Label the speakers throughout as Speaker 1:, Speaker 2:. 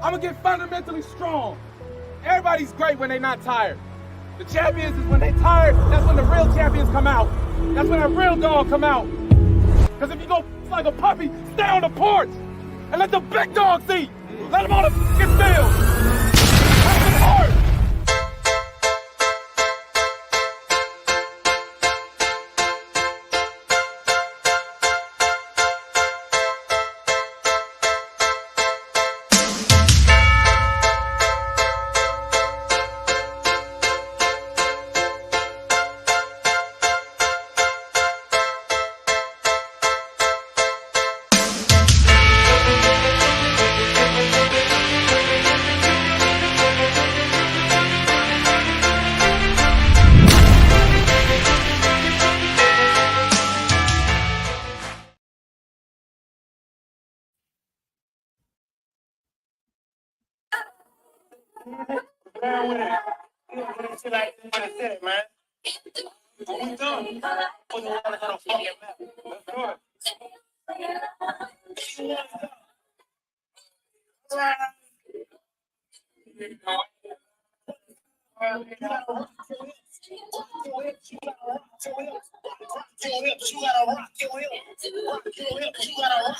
Speaker 1: I'm going to get fundamentally strong. Everybody's great when they're not tired. The champions is when they tired, that's when the real champions come out. That's when a real dog come out. Because if you go like a puppy, stay on the porch and let the big dogs eat. Let them on the fucking field. Have some heart.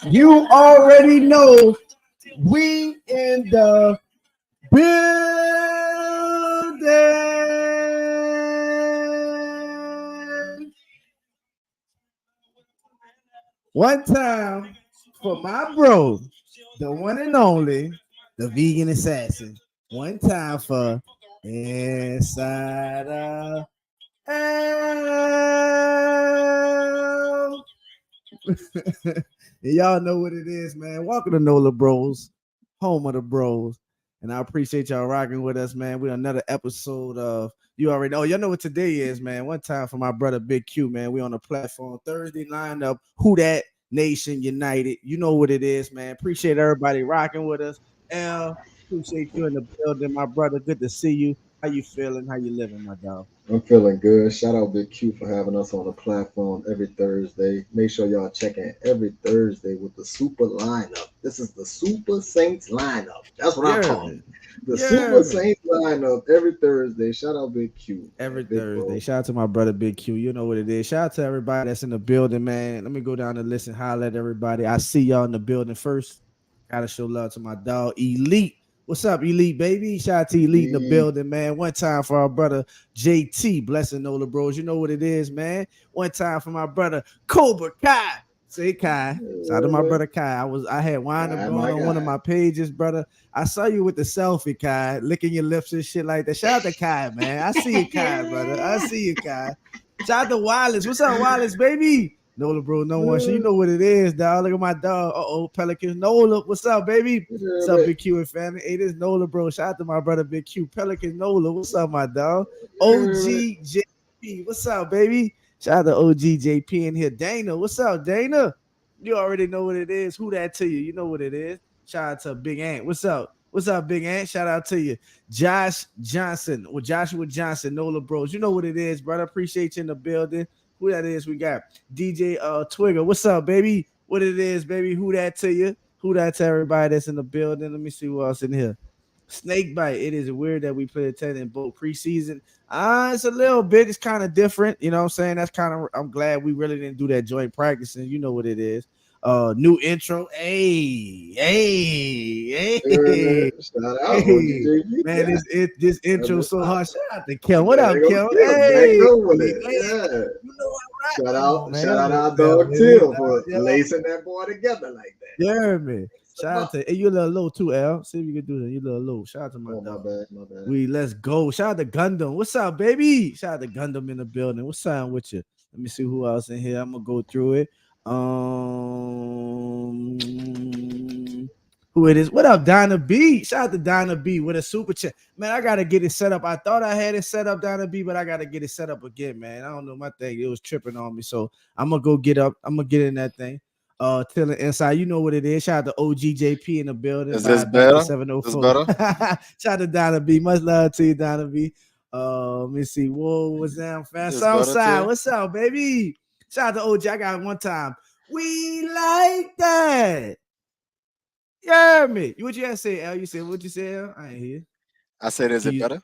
Speaker 2: You already know we in the building. One time for my bro, the one and only, the vegan assassin. One time for Insider L. Y'all know what it is, man. Welcome to NOLA Bros, home of the bros. And I appreciate y'all rocking with us, man. We're another episode of you already know. Y'all know what today is, man. One time for my brother Big Q, man. We on the platform Thursday lineup. Who that Nation United? You know what it is, man. Appreciate everybody rocking with us. L, appreciate you in the building, my brother. Good to see you. How you feeling? How you living, my dog?
Speaker 3: I'm feeling good. Shout out Big Q for having us on the platform every Thursday. Make sure y'all check in every Thursday with the Super lineup. This is the Super Saints lineup. That's what I call it. The Super Saints lineup every Thursday. Shout out Big Q.
Speaker 2: Every Thursday. Bro. Shout out to my brother Big Q. You know what it is. Shout out to everybody that's in the building, man. Let me go down the list and holler at everybody. I see y'all in the building first. Gotta show love to my dog Elite. What's up, Elite, baby? Shout out to Elite in the building, man. One time for our brother JT, blessing NOLA Bros. You know what it is, man. One time for my brother Cobra Kai. Say Kai. Shout out to my brother Kai. I had wine going on one of my pages, brother. I saw you with the selfie, Kai, licking your lips and shit like that. Shout out to Kai, man. I see you, Kai, brother. I see you, Kai. Shout out to Wallace. What's up, Wallace, baby? NOLA Bro, no one. So you know what it is, dog. Look at my dog. Pelicans. NOLA, what's up, baby? What's up, Big Q and family? Hey, this NOLA Bro. Shout out to my brother, Big Q. Pelicans, NOLA. What's up, my dog? OGJP. What's up, baby? Shout out to OGJP in here. Dana, what's up, Dana? You already know what it is. Who that to you? You know what it is. Shout out to Big Ant. What's up? What's up, Big Ant? Shout out to you. Josh Johnson or Joshua Johnson, NOLA Bros. You know what it is, brother. Appreciate you in the building. Who that is? We got DJ Twigger. What's up, baby? What it is, baby? Who that to you? Who that to everybody that's in the building? Let me see who else in here. Snake Bite. It is weird that we play attending both preseason. It's a little bit. It's kind of different. You know what I'm saying? That's kind of. I'm glad we really didn't do that joint practicing. You know what it is. New intro. Hey.
Speaker 3: Shout out,
Speaker 2: man, this intro so hard. Shout out to Kel. What up, Kel? Hey,
Speaker 3: shout out our dog Till for lacing that boy together like that.
Speaker 2: Yeah, man. Shout out to you a little low too, L. See if you can do that. You a little low. Shout out to my dog.
Speaker 3: My bad.
Speaker 2: Let's go. Shout out to Gundam. What's up, baby? Shout out to Gundam in the building. What's up with you? Let me see who else in here. I'm gonna go through it. Who it is? What up, Donna B? Shout out to Donna B with a super chat. Man, I gotta get it set up. I thought I had it set up, Donna B, but I gotta get it set up again, man. I don't know my thing. It was tripping on me. So I'm gonna go get up. I'm gonna get in that thing. Till the inside. You know what it is. Shout out to OGJP in the building.
Speaker 4: Is this better?
Speaker 2: 704. Shout out to Donna B. Much love to you, Donna B. Let me see. Whoa, what's down, fam? Southside. What's up, baby? Shout out to OG. I got one time. We like that. Yeah, me. What you had to say, Al? You said what you said, Al? I ain't hear.
Speaker 4: I said, is
Speaker 2: Can
Speaker 4: it
Speaker 2: you?
Speaker 4: better?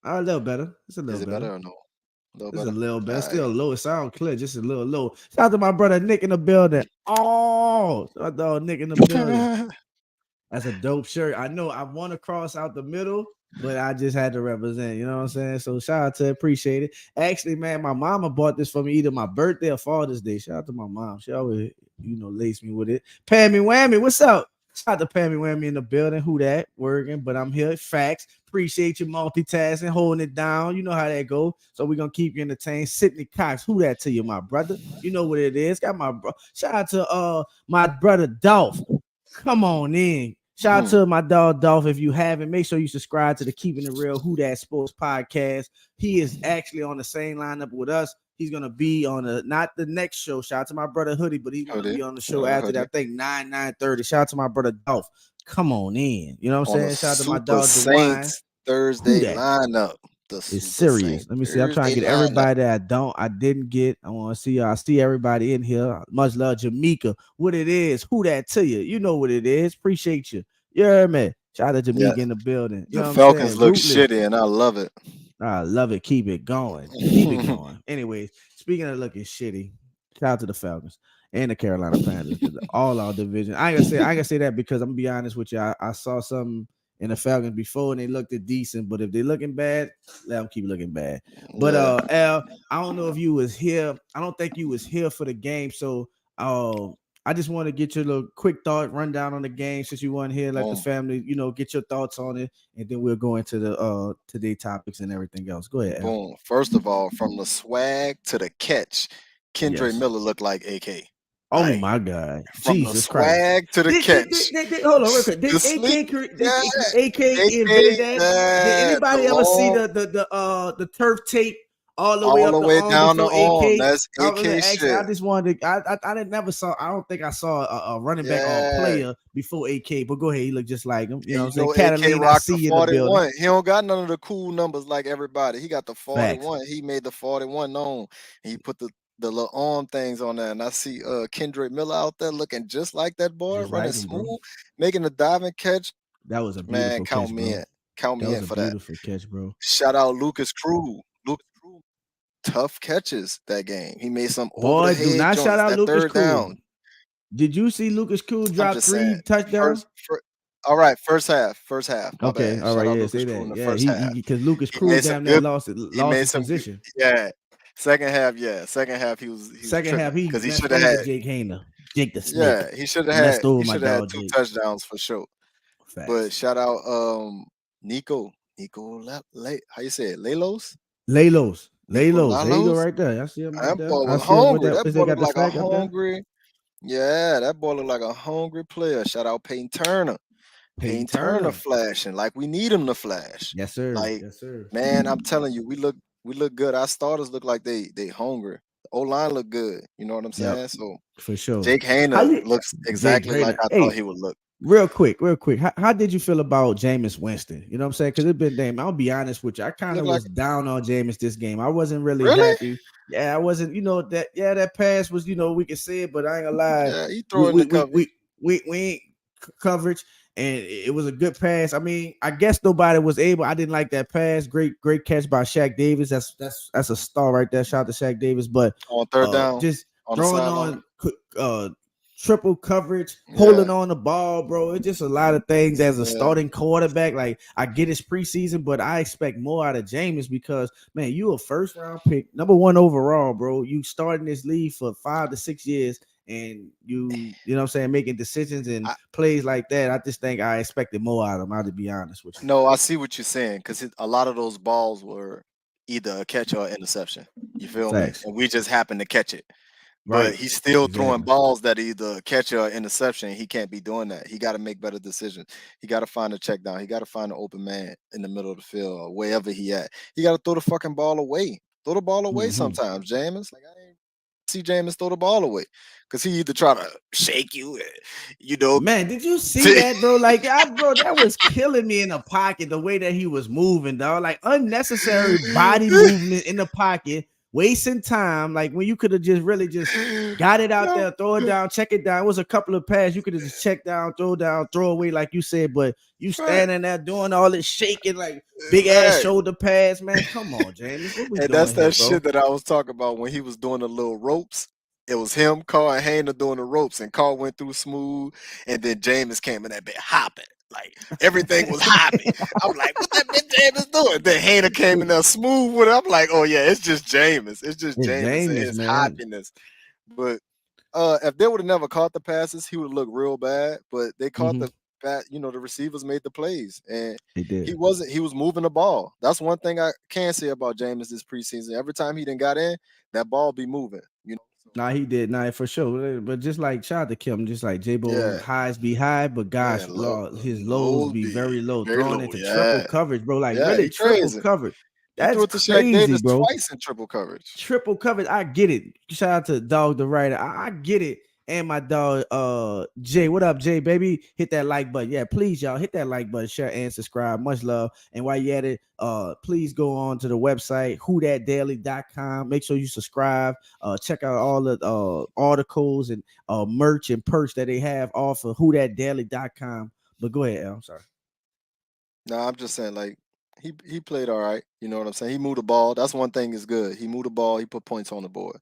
Speaker 2: A little better. It's a little
Speaker 4: Is it
Speaker 2: better.
Speaker 4: better or no? A little
Speaker 2: It's a
Speaker 4: better.
Speaker 2: little
Speaker 4: All
Speaker 2: better.
Speaker 4: right.
Speaker 2: Still low. It sound clear. Just a little low. Shout out to my brother Nick in the building. Oh, shout out to Nick in the building. That's a dope shirt. I know I want to cross out the middle, but I just had to represent. You know what I'm saying? So shout out to appreciate it. Actually, man, my mama bought this for me either my birthday or Father's Day. Shout out to my mom. She always, lace me with it. Pammy Whammy, what's up? Shout out to Pammy Whammy in the building. Who that? Working, but I'm here. Facts. Appreciate you multitasking, holding it down. You know how that go. So we're gonna keep you entertained. Sydney Cox, who that to you, my brother? You know what it is. Got my bro. Shout out to my brother Dolph. Come on in. Shout out to my dog Dolph. If you haven't, make sure you subscribe to the Keeping It Real Who That Sports podcast. He is actually on the same lineup with us. He's gonna be on not the next show. Shout out to my brother Hoodie, but he's gonna be on the show after that. I think 9:30. Shout out to my brother Dolph. Come on in. You know what I'm saying? Shout out to my dog DeWine.
Speaker 4: Thursday lineup.
Speaker 2: It's serious. Let me see. I'm trying to get everybody that I didn't get. I want to see y'all. I see everybody in here. Much love, Jamaica. What it is? Who that to you? You know what it is. Appreciate you. You heard me. Shout out to Jamaica in the building. You know
Speaker 4: the Falcons look shitty, and I love it.
Speaker 2: I love it. Keep it going. Keep it going. Anyways, speaking of looking shitty, shout out to the Falcons and the Carolina Panthers. All our division. I ain't gonna say that because I'm gonna be honest with you. I saw something in the Falcons before and they looked decent, but if they're looking bad, let them keep looking bad. But Al, I don't know if you was here. I don't think you was here for the game. So I just want to get your little quick thought rundown on the game since you weren't here, like the family, get your thoughts on it, and then we'll go into the today topics and everything else. Go ahead.
Speaker 4: Boom. Al. First of all, from the swag to the catch, Kendra Miller looked like AK.
Speaker 2: Oh my God!
Speaker 4: From
Speaker 2: Jesus
Speaker 4: the swag
Speaker 2: Christ.
Speaker 4: to the catch.
Speaker 2: Hold on, real quick. Did AK invent that? Did anybody ever see the turf tape all the way
Speaker 4: down the arm?
Speaker 2: That's AK shit. I just wanted to. I didn't never saw. I don't think I saw a running back or a player before AK. But go ahead, he looked just like him. You know what I'm saying? Catalina, I see you in the building.
Speaker 4: He don't got none of the cool numbers like everybody. He got the 41. Facts. He made the 41 known. And he put the little arm things on there, and I see Kendrick Miller out there looking just like that boy, just running smooth, making a diving catch.
Speaker 2: That was a beautiful
Speaker 4: count
Speaker 2: catch,
Speaker 4: me
Speaker 2: bro.
Speaker 4: in. Count me in for that.
Speaker 2: Beautiful catch, bro.
Speaker 4: Shout out Lucas Crew. Tough catches that game. He made some over the head
Speaker 2: do not shout out Lucas
Speaker 4: third down.
Speaker 2: Did you see Lucas Crew drop 3 touchdowns?
Speaker 4: All right, first half.
Speaker 2: Okay, all right, yeah, say that. Yeah, because Lucas Crew damn near lost his position.
Speaker 4: Yeah. Second half, he was
Speaker 2: second half
Speaker 4: because he should have had
Speaker 2: Jake Hayner. Jake the Snake.
Speaker 4: Yeah, he should have had 2 touchdowns for sure. Facts. But shout out Nico. How you say it? Lelos.
Speaker 2: There you go right there. I see him right there.
Speaker 4: That boy was hungry. That boy looked like a hungry. Yeah, that boy looked like a hungry player. Shout out Peyton Turner. Peyton Turner flashing like we need him to flash.
Speaker 2: Yes, sir.
Speaker 4: Yes, sir. Man, I'm telling you, we look good. Our starters look like they hungry. The O-line look good. You know what I'm saying? So
Speaker 2: for sure.
Speaker 4: Jake Hayner looks exactly like I thought he would look.
Speaker 2: Real quick. How did you feel about Jameis Winston? You know what I'm saying? Because it's been damn. I'll be honest with you. I kind of was down on Jameis this game. I wasn't really happy. Yeah, I wasn't. That pass was. We can say it, but I ain't gonna lie.
Speaker 4: Yeah, he throwing the coverage.
Speaker 2: We ain't coverage, and it was a good pass. I mean, I guess nobody was able. I didn't like that pass. Great catch by Shaq Davis. That's a star right there. Shout out to Shaq Davis. But
Speaker 4: on third down,
Speaker 2: just throwing on triple coverage, holding on the ball, bro. It's just a lot of things as a starting quarterback. Like, I get his preseason, but I expect more out of Jameis because, man, you a first round pick, number 1 overall, bro. You starting this league for 5 to 6 years, and you know what I'm saying, making decisions and plays like that. I just think I expected more out of him. I'll be honest with you.
Speaker 4: No, I see what you're saying because a lot of those balls were either a catch or interception. You feel me? And we just happened to catch it. Right. But he's still throwing balls that either catch or interception. He can't be doing that. He got to make better decisions. He got to find a check down. He got to find an open man in the middle of the field or wherever he at. He got to throw the fucking ball away. Throw the ball away sometimes, Jameis. Like, I didn't see Jameis throw the ball away because he either try to shake you,
Speaker 2: Man, did you see that, bro? Like, bro, that was killing me in the pocket. The way that he was moving, dog. Like, unnecessary body movement in the pocket. wasting time. Like when you could have just really just got it out there, throw it down, check it down. It was a couple of passes. You could have just checked down, throw away, like you said. But you standing there doing all this shaking, like big ass shoulder pads, man. Come on, James. What we
Speaker 4: and
Speaker 2: doing
Speaker 4: that's that
Speaker 2: here,
Speaker 4: shit that I was talking about when he was doing the little ropes. It was him, Carl, and Hayner doing the ropes, and Carl went through smooth, and then Jameis came in that bit hopping. Like everything was hopping. I'm like, what that bitch Jameis doing? Then Hayner came in there smooth with it. I'm like, oh yeah, it's just Jameis. It's just Jameis and his hoppiness. But if they would have never caught the passes, he would look real bad. But they caught the pass. You know, the receivers made the plays, and he was moving the ball. That's one thing I can say about Jameis this preseason. Every time he done got in, that ball be moving. You know.
Speaker 2: Nah, he did. Nah, for sure. But just like shout out to Kim, just like J-Bo, highs be high, but gosh, his lows be very low. Throwing into triple coverage, bro. Like really triple coverage. That's
Speaker 4: threw it to
Speaker 2: crazy,
Speaker 4: Shaq Davis
Speaker 2: bro.
Speaker 4: Twice in triple coverage.
Speaker 2: Triple coverage. I get it. Shout out to Dog the Writer. I get it. And my dog, Jay. What up, Jay, baby? Hit that like button. Yeah, please, y'all. Hit that like button, share, and subscribe. Much love. And while you at it, please go on to the website, whothatdaily.com. Make sure you subscribe. Check out all the articles and merch and perks that they have off of whothatdaily.com. But go ahead, Al. I'm sorry.
Speaker 4: No, I'm just saying, like, he played all right. You know what I'm saying? He moved the ball. That's one thing is good. He moved the ball. He put points on the board,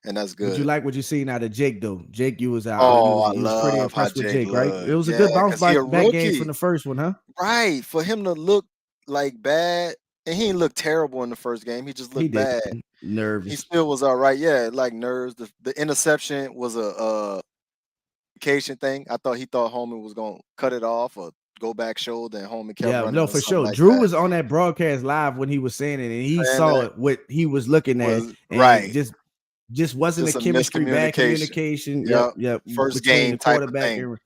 Speaker 4: and that's good.
Speaker 2: Would you like what you seen out of Jake though? Jake, you was out.
Speaker 4: Oh,
Speaker 2: you was pretty impressed with Jake, right? It was a good bounce back game from the first one, huh?
Speaker 4: Right. For him to look like bad, and he didn't look terrible in the first game. He just looked bad.
Speaker 2: Nervous.
Speaker 4: He still was all right. Yeah, like nerves. The interception was a vacation thing. He thought Holman was gonna cut it off or go back shoulder, and Holman kept running.
Speaker 2: No, for sure.
Speaker 4: Like
Speaker 2: Drew was on that broadcast live when he was saying it, and he saw it, what he was looking at, and just wasn't a chemistry, bad communication. Yep.
Speaker 4: First
Speaker 2: between
Speaker 4: game
Speaker 2: the quarterback and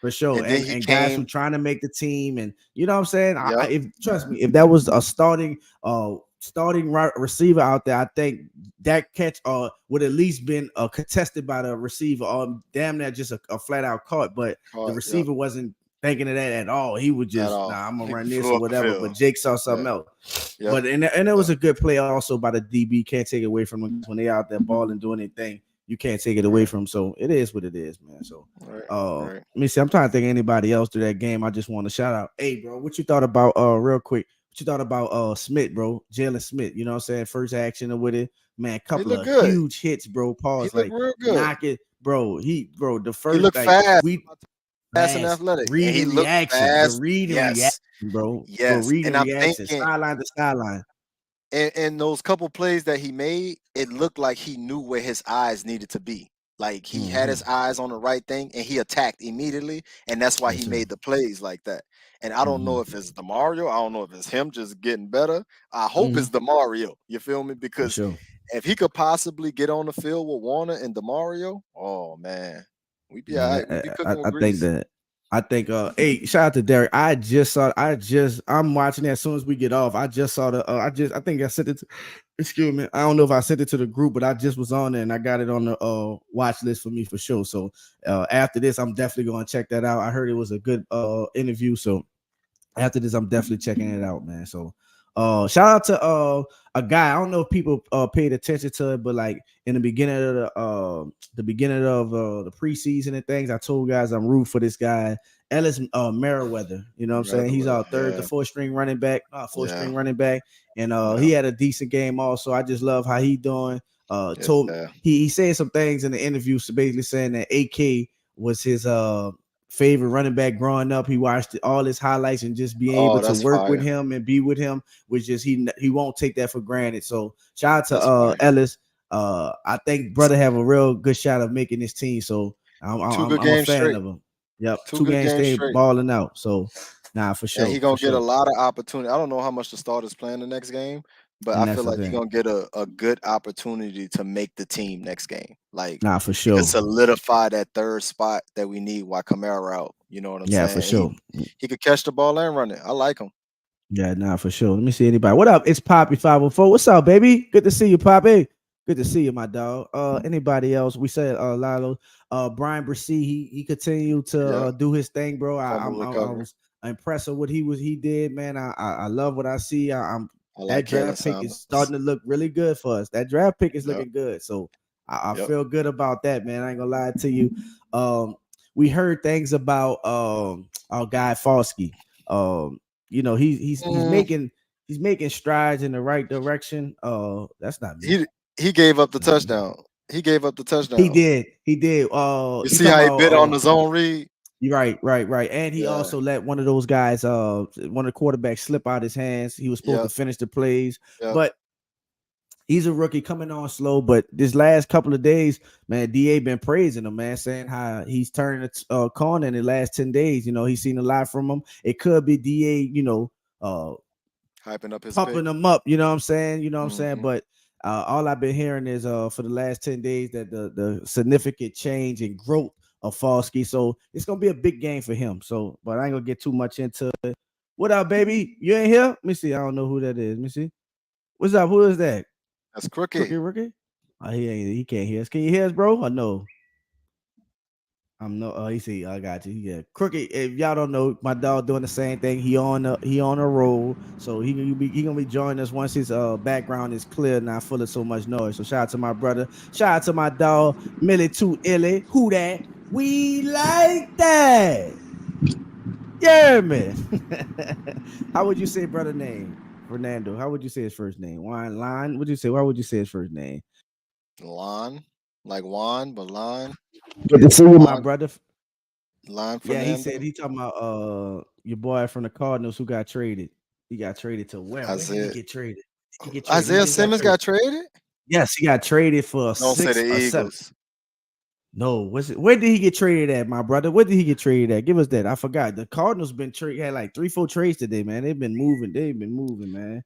Speaker 2: for sure, and guys who trying to make the team, and you know what I'm saying. If trust me, if that was a starting receiver out there, I think that catch would at least been contested by the receiver, or damn near just a flat out caught. But the receiver wasn't thinking of that at all. He would just, I'm gonna run this or whatever. But Jake saw something else. But and it was a good play also by the DB. Can't take it away from them when they out there balling, doing anything. You can't take it away from them. So it is what it is, man. So let me see. I'm trying to think of anybody else through that game. I just want to shout out. Hey, bro, what you thought about real quick? What you thought about Smith, bro? Jalen Smith, you know what I'm saying? First action with it. Man, couple of huge hits, bro. Pause, like knock it, bro. The first
Speaker 4: he looked fast.
Speaker 2: Fast
Speaker 4: and athletic.
Speaker 2: Reading reaction, the reading reaction, bro.
Speaker 4: Yes,
Speaker 2: reading reaction, sideline to sideline.
Speaker 4: And those couple plays that he made, it looked like he knew where his eyes needed to be. Like he had his eyes on the right thing, and he attacked immediately, and that's why he made the plays like that. And I don't know if it's DeMario. I don't know if it's him just getting better. I hope it's DeMario. You feel me? Because if he could possibly get on the field with Warner and DeMario, oh man. We'd be all right. We'd be cooking with grease.
Speaker 2: Hey, shout out to Derek. I'm watching it as soon as we get off. I just saw I think I sent it to, excuse me. I don't know if I sent it to the group, but I just was on there and I got it on the watch list for me for sure. So after this, I'm definitely going to check that out. I heard it was a good interview. So after this, I'm definitely checking it out, man. So shout out to a guy. I don't know if people paid attention to it, but like in the beginning of the preseason and things, I told guys I'm rooting for this guy, Ellis Merriweather. You know what I'm saying? He's our third to fourth string running back, and he had a decent game also. I just love how he doing. He said some things in the interview, so basically saying that AK was his favorite running back growing up. He watched all his highlights and just being able to work with him and be with him, which is he won't take that for granted. So shout out to Ellis. I think brother have a real good shot of making this team. So I'm a fan of him. Yep, two games straight balling out. So for sure.
Speaker 4: And he's gonna get a lot of opportunity. I don't know how much the starters playing the next game, but I feel like he's gonna get a good opportunity to make the team next game. Like
Speaker 2: for sure,
Speaker 4: to solidify that third spot that we need while Kamara out. You know what I'm saying?
Speaker 2: Yeah, for sure.
Speaker 4: He could catch the ball and run it. I like him.
Speaker 2: Yeah, for sure. Let me see anybody. What up? It's Poppy 504. What's up, baby? Good to see you, Poppy. Good to see you, my dog. Anybody else? We said Lalo. Brian Breauxs, he continued to do his thing, bro. I was impressed with what he did, man. I love what I see. I'm that draft pick is starting to look really good for us. That draft pick is looking good. So I feel good about that, man. I ain't gonna lie to you. We heard things about our guy Falsky. He's making strides in the right direction. That's not me.
Speaker 4: He gave up the touchdown. He gave up the touchdown.
Speaker 2: He did.
Speaker 4: You see how he bit on the zone read?
Speaker 2: Right. And he also let one of those guys, one of the quarterbacks, slip out his hands. He was supposed to finish the plays, but he's a rookie coming on slow. But this last couple of days, man, DA been praising him, man, saying how he's turning a corner in the last 10 days. He's seen a lot from him. It could be DA,
Speaker 4: hyping up his
Speaker 2: pumping him up. You know what I'm saying? But all I've been hearing is for the last 10 days that the significant change and growth of Falsky. So it's gonna be a big game for him. So, but I ain't gonna get too much into it. What up, baby? You ain't here? Let me see. I don't know who that is. Let me see. What's up? Who is that?
Speaker 4: That's Crooked.
Speaker 2: Rookie? Oh, he can't hear us. Can you hear us, bro? Or no? I'm no. Oh, he see. I got you. Yeah, Crooked. If y'all don't know, my dog doing the same thing. He on a roll, so he gonna be joining us once his background is clear, not full of so much noise. So shout out to my brother. Shout out to my dog Millie Too Illy. Who that? We like that. Yeah, man. How would you say brother name? Fernando. How would you say his first name? Lon. Would you say? Why would you say his first name?
Speaker 4: Lon, like Juan, but Lon.
Speaker 2: Good to see you, my brother.
Speaker 4: Lon Fernando.
Speaker 2: Yeah, he said he talking about your boy from the Cardinals who got traded. He got traded to where? Where did he get traded?
Speaker 4: Isaiah Simmons got traded?
Speaker 2: Yes, he got traded for
Speaker 4: Don't say the Eagles.
Speaker 2: No, where did he get traded at, my brother? Where did he get traded at? Give us that. I forgot. The Cardinals been had like 3-4 trades today, man. They've been moving, man.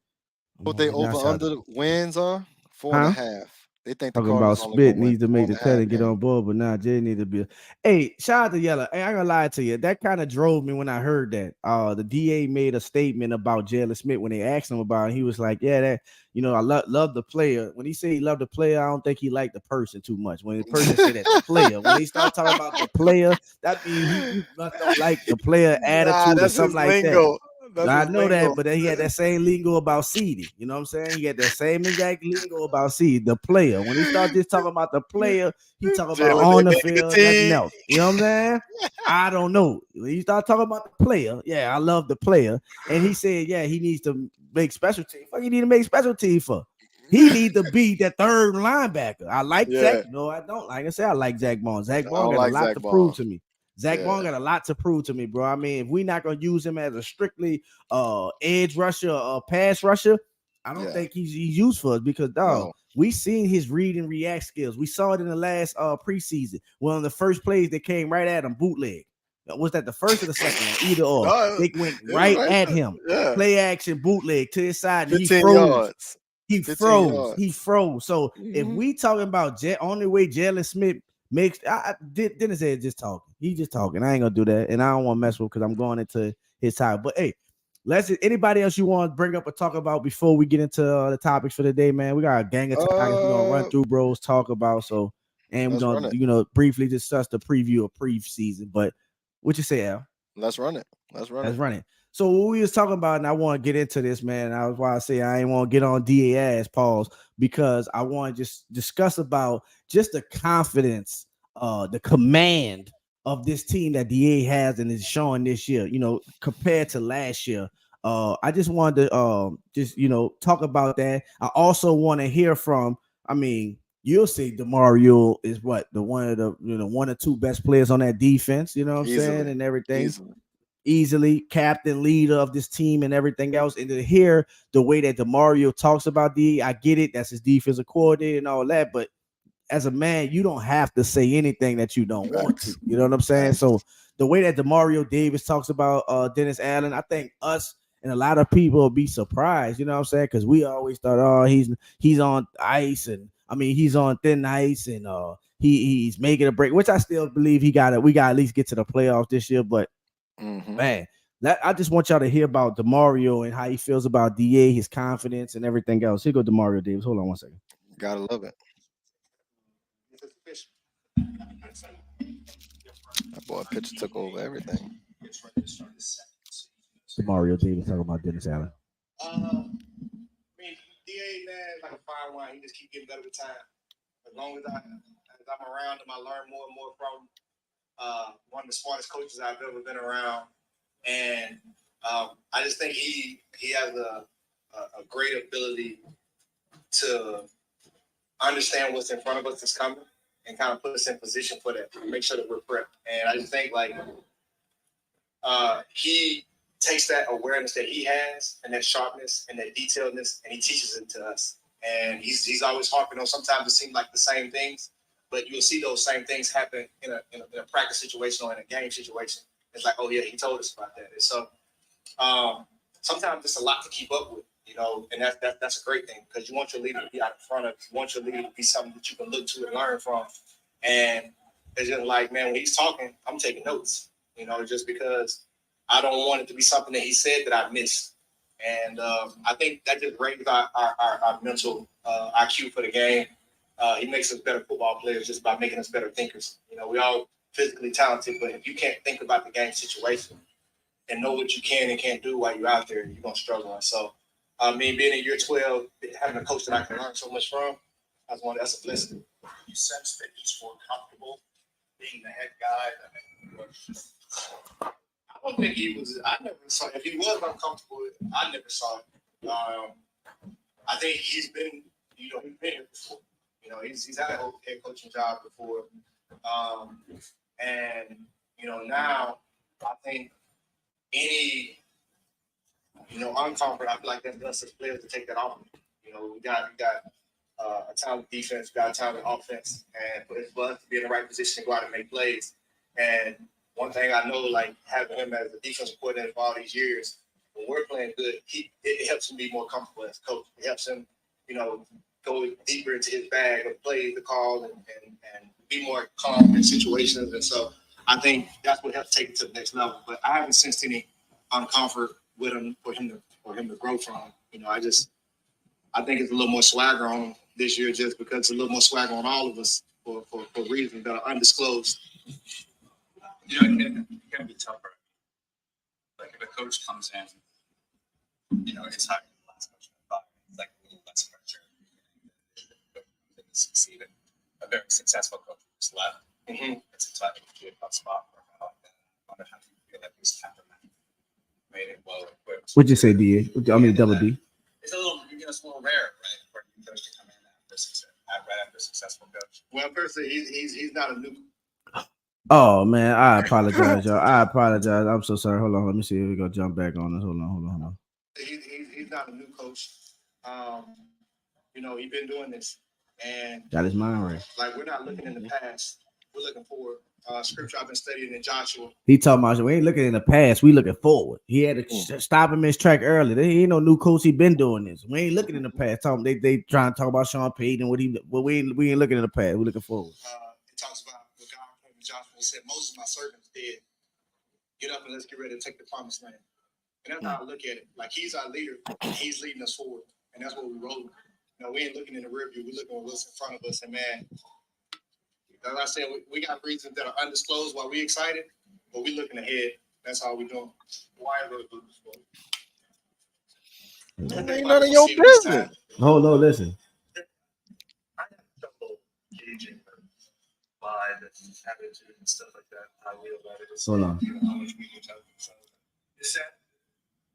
Speaker 4: What they over under the wins are 4.5. They think the Cardinals
Speaker 2: about Spit needs to make the cut and get on board, but now Jay need to be. Hey, shout out to Yella. Hey, I ain't gonna lie to you. That kind of drove me when I heard that. The DA made a statement about Jalen Smith when they asked him about it. He was like, "Yeah, that I love the player." When he said he loved the player, I don't think he liked the person too much. When the person said that the player, when he started talking about the player, that means you don't like the player attitude or something like that. I know that, but then he had that same lingo about CD. You know what I'm saying? He had that same exact lingo about CD, the player. When he started just talking about the player, he talking about on the field, nothing else. You know what I'm saying? I don't know. When he started talking about the player, I love the player. And he said, he needs to make special team. What you need to make special team for? He need to be that third linebacker. I like Zach. No, I don't. Like I said, I like Zach Bond. Zach Bond got a lot to prove to me. Zach Bond got a lot to prove to me, bro. I mean, if we're not gonna use him as a strictly edge rusher or pass rusher, I don't think he's used for us because we seen his read and react skills. We saw it in the last preseason. One of the first plays that came right at him, bootleg. Was that the first or the second one? Either or. They went right at him. Yeah. Play action bootleg to his side. And he froze. He froze. So if we talking about only way Jalen Smith makes, Dennis said just talking. He just talking. I ain't gonna do that, and I don't want to mess with because I'm going into his time. But hey, anybody else you want to bring up or talk about before we get into the topics for the day, man? We got a gang of topics we're gonna run through, bros. Talk about and we're gonna briefly discuss the preview of preseason. But what you say, Al?
Speaker 4: Let's run it.
Speaker 2: So what we was talking about, and I want to get into this, man. I was why I say I ain't want to get on DA ass, pause, because I want to just discuss about just the confidence, the command of this team that DA has and is showing this year, compared to last year. I just wanted to talk about that. I also want to hear from, you'll see DeMario is one of the one or two best players on that defense, you know what I'm saying, and everything. Easily captain, leader of this team and everything else. And to hear the way that DeMario talks about I get it. That's his defensive coordinator and all that. But as a man, you don't have to say anything that you don't want to. You know what I'm saying? So the way that DeMario Davis talks about Dennis Allen, I think us and a lot of people will be surprised. You know what I'm saying? Because we always thought, he's on ice, and he's on thin ice, and he's making a break, which I still believe we got to at least get to the playoffs this year. But man, I just want y'all to hear about DeMario and how he feels about DA, his confidence and everything else. Here go DeMario Davis. Hold on one second.
Speaker 4: Gotta love it. That boy pitcher took over everything.
Speaker 2: DeMario Davis talking about Dennis Allen.
Speaker 5: man, like a fine wine. He just keep getting better with time. As long as I'm around him, I learn more and more from him. One of the smartest coaches I've ever been around, and I just think he has a great ability to understand what's in front of us that's coming and kind of put us in position for that, make sure that we're prepped. And I just think like he takes that awareness that he has and that sharpness and that detailedness, and he teaches it to us. And he's always harping on. Sometimes it seems like the same things, but you'll see those same things happen in a practice situation or in a game situation. It's like, oh yeah, he told us about that. And so sometimes it's a lot to keep up with, you know, and that's a great thing because you want your leader to be out in front of you. You want your leader to be something that you can look to and learn from. And it's just like, man, when he's talking, I'm taking notes, you know, just because I don't want it to be something that he said that I missed. And I think that just raises our mental IQ for the game. He makes us better football players just by making us better thinkers. You know, we all physically talented, but if you can't think about the game situation and know what you can and can't do while you're out there, you're going to struggle. And so, I mean, being in year 12, having a coach that I can learn so much from, that's a blessing.
Speaker 6: You sense that he's more comfortable being the head guy?
Speaker 5: I don't think he was. I never saw. If he was uncomfortable, I never saw it. I think he's been here before. You know, he's had a whole head coaching job before, and you know now I think any uncomfort. I feel like that's us as players to take that off. You know, we got a talented defense, we got a talented offense, and for us to be in the right position to go out and make plays. And one thing I know, like having him as a defensive coordinator for all these years, when we're playing good, it helps him be more comfortable as a coach. It helps him, you know, go deeper into his bag of plays to call and be more calm in situations. And so I think that's what helps take it to the next level. But I haven't sensed any uncomfort with him for him to grow from. You know, I think it's a little more swagger on him this year just because it's a little more swagger on all of us for reasons that are undisclosed.
Speaker 6: You know, it can be tougher. Like if a coach comes in, you know, it's hard to the last coach in the five. It's like a little less pressure to succeed. A very successful coach just left. Mm-hmm. It's a tough spot for a guy like that. I wonder how you feel like his temperament made it well equipped.
Speaker 2: What'd you say, DA? I mean, double D.
Speaker 6: It's a little rare, right, for a coach to come in after a successful coach.
Speaker 5: Well, personally, he's not a new.
Speaker 2: Oh man, I apologize, y'all. I apologize. I'm so sorry. Hold on, let me see if we gonna jump back on this. Hold on.
Speaker 5: He's not a new coach. You know, he's been doing this, and
Speaker 2: got his mind right.
Speaker 5: Like we're not looking in the past. We're looking forward. Scripture I've been studying in Joshua.
Speaker 2: He talking about we ain't looking in the past. We looking forward. He had to stop him in his track early. There ain't no new coach. He been doing this. We ain't looking in the past. They trying to talk about Sean Payton and we ain't looking in the past. We looking forward.
Speaker 5: It talks about what God told Joshua. He said, "Moses, my servant, is dead. Get up and let's get ready to take the promised land." And that's how I look at it. Like he's our leader. He's leading us forward, and that's what we roll. You know, we ain't looking in the rear view. We're looking at what's in front of us, and man. As I said, we got reasons that are undisclosed while we excited, but we looking ahead. That's all we doing. Why are those
Speaker 4: disclosed? Ain't none of your business.
Speaker 2: Hold on, listen.
Speaker 6: I have trouble gauging the vibe and attitude and stuff like that. How real that is.
Speaker 2: Hold on.
Speaker 6: How much we can tell themselves.